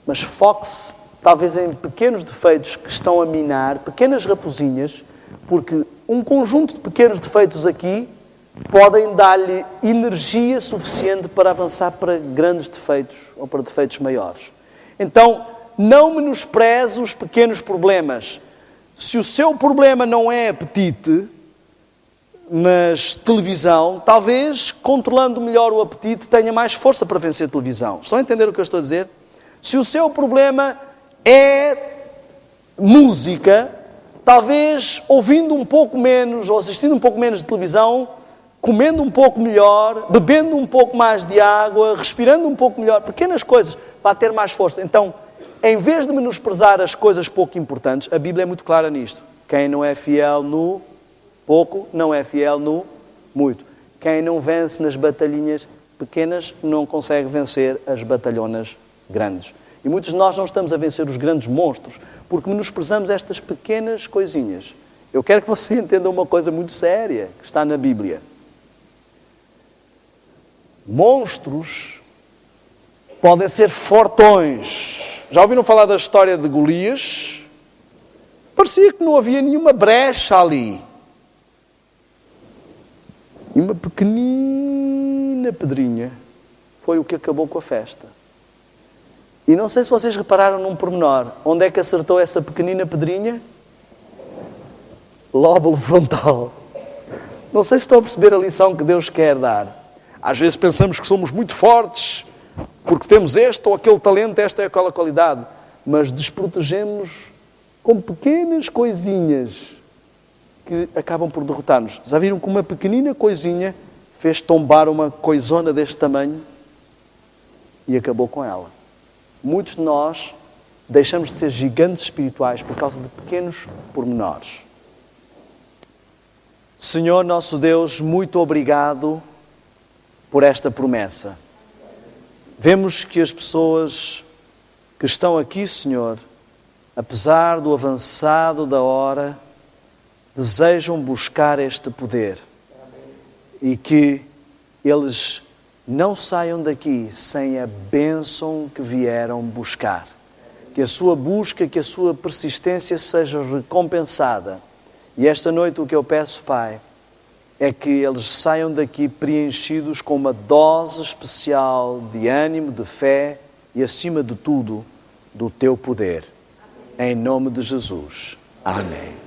mas foque-se talvez em pequenos defeitos que estão a minar, pequenas raposinhas, porque um conjunto de pequenos defeitos aqui podem dar-lhe energia suficiente para avançar para grandes defeitos ou para defeitos maiores. Então, não menospreze os pequenos problemas. Se o seu problema não é apetite, mas televisão, talvez, controlando melhor o apetite, tenha mais força para vencer a televisão. Estão a entender o que eu estou a dizer? Se o seu problema é música, talvez ouvindo um pouco menos, ou assistindo um pouco menos de televisão, comendo um pouco melhor, bebendo um pouco mais de água, respirando um pouco melhor, pequenas coisas, para ter mais força. Então, em vez de menosprezar as coisas pouco importantes, a Bíblia é muito clara nisto. Quem não é fiel no pouco, não é fiel no muito. Quem não vence nas batalhinhas pequenas, não consegue vencer as batalhonas grandes. E muitos de nós não estamos a vencer os grandes monstros, porque menosprezamos estas pequenas coisinhas. Eu quero que você entenda uma coisa muito séria, que está na Bíblia. Monstros podem ser fortões. Já ouviram falar da história de Golias? Parecia que não havia nenhuma brecha ali. E uma pequenina pedrinha foi o que acabou com a festa. E não sei se vocês repararam num pormenor. Onde é que acertou essa pequenina pedrinha? Lóbulo frontal. Não sei se estão a perceber a lição que Deus quer dar. Às vezes pensamos que somos muito fortes, porque temos este ou aquele talento, esta ou aquela qualidade. Mas desprotegemos com pequenas coisinhas que acabam por derrotar-nos. Já viram que uma pequenina coisinha fez tombar uma coisona deste tamanho e acabou com ela? Muitos de nós deixamos de ser gigantes espirituais por causa de pequenos pormenores. Senhor nosso Deus, muito obrigado por esta promessa. Vemos que as pessoas que estão aqui, Senhor, apesar do avançado da hora, desejam buscar este poder. E que eles não saiam daqui sem a bênção que vieram buscar. Que a sua busca, que a sua persistência seja recompensada. E esta noite o que eu peço, Pai, é que eles saiam daqui preenchidos com uma dose especial de ânimo, de fé e, acima de tudo, do Teu poder. Em nome de Jesus. Amém.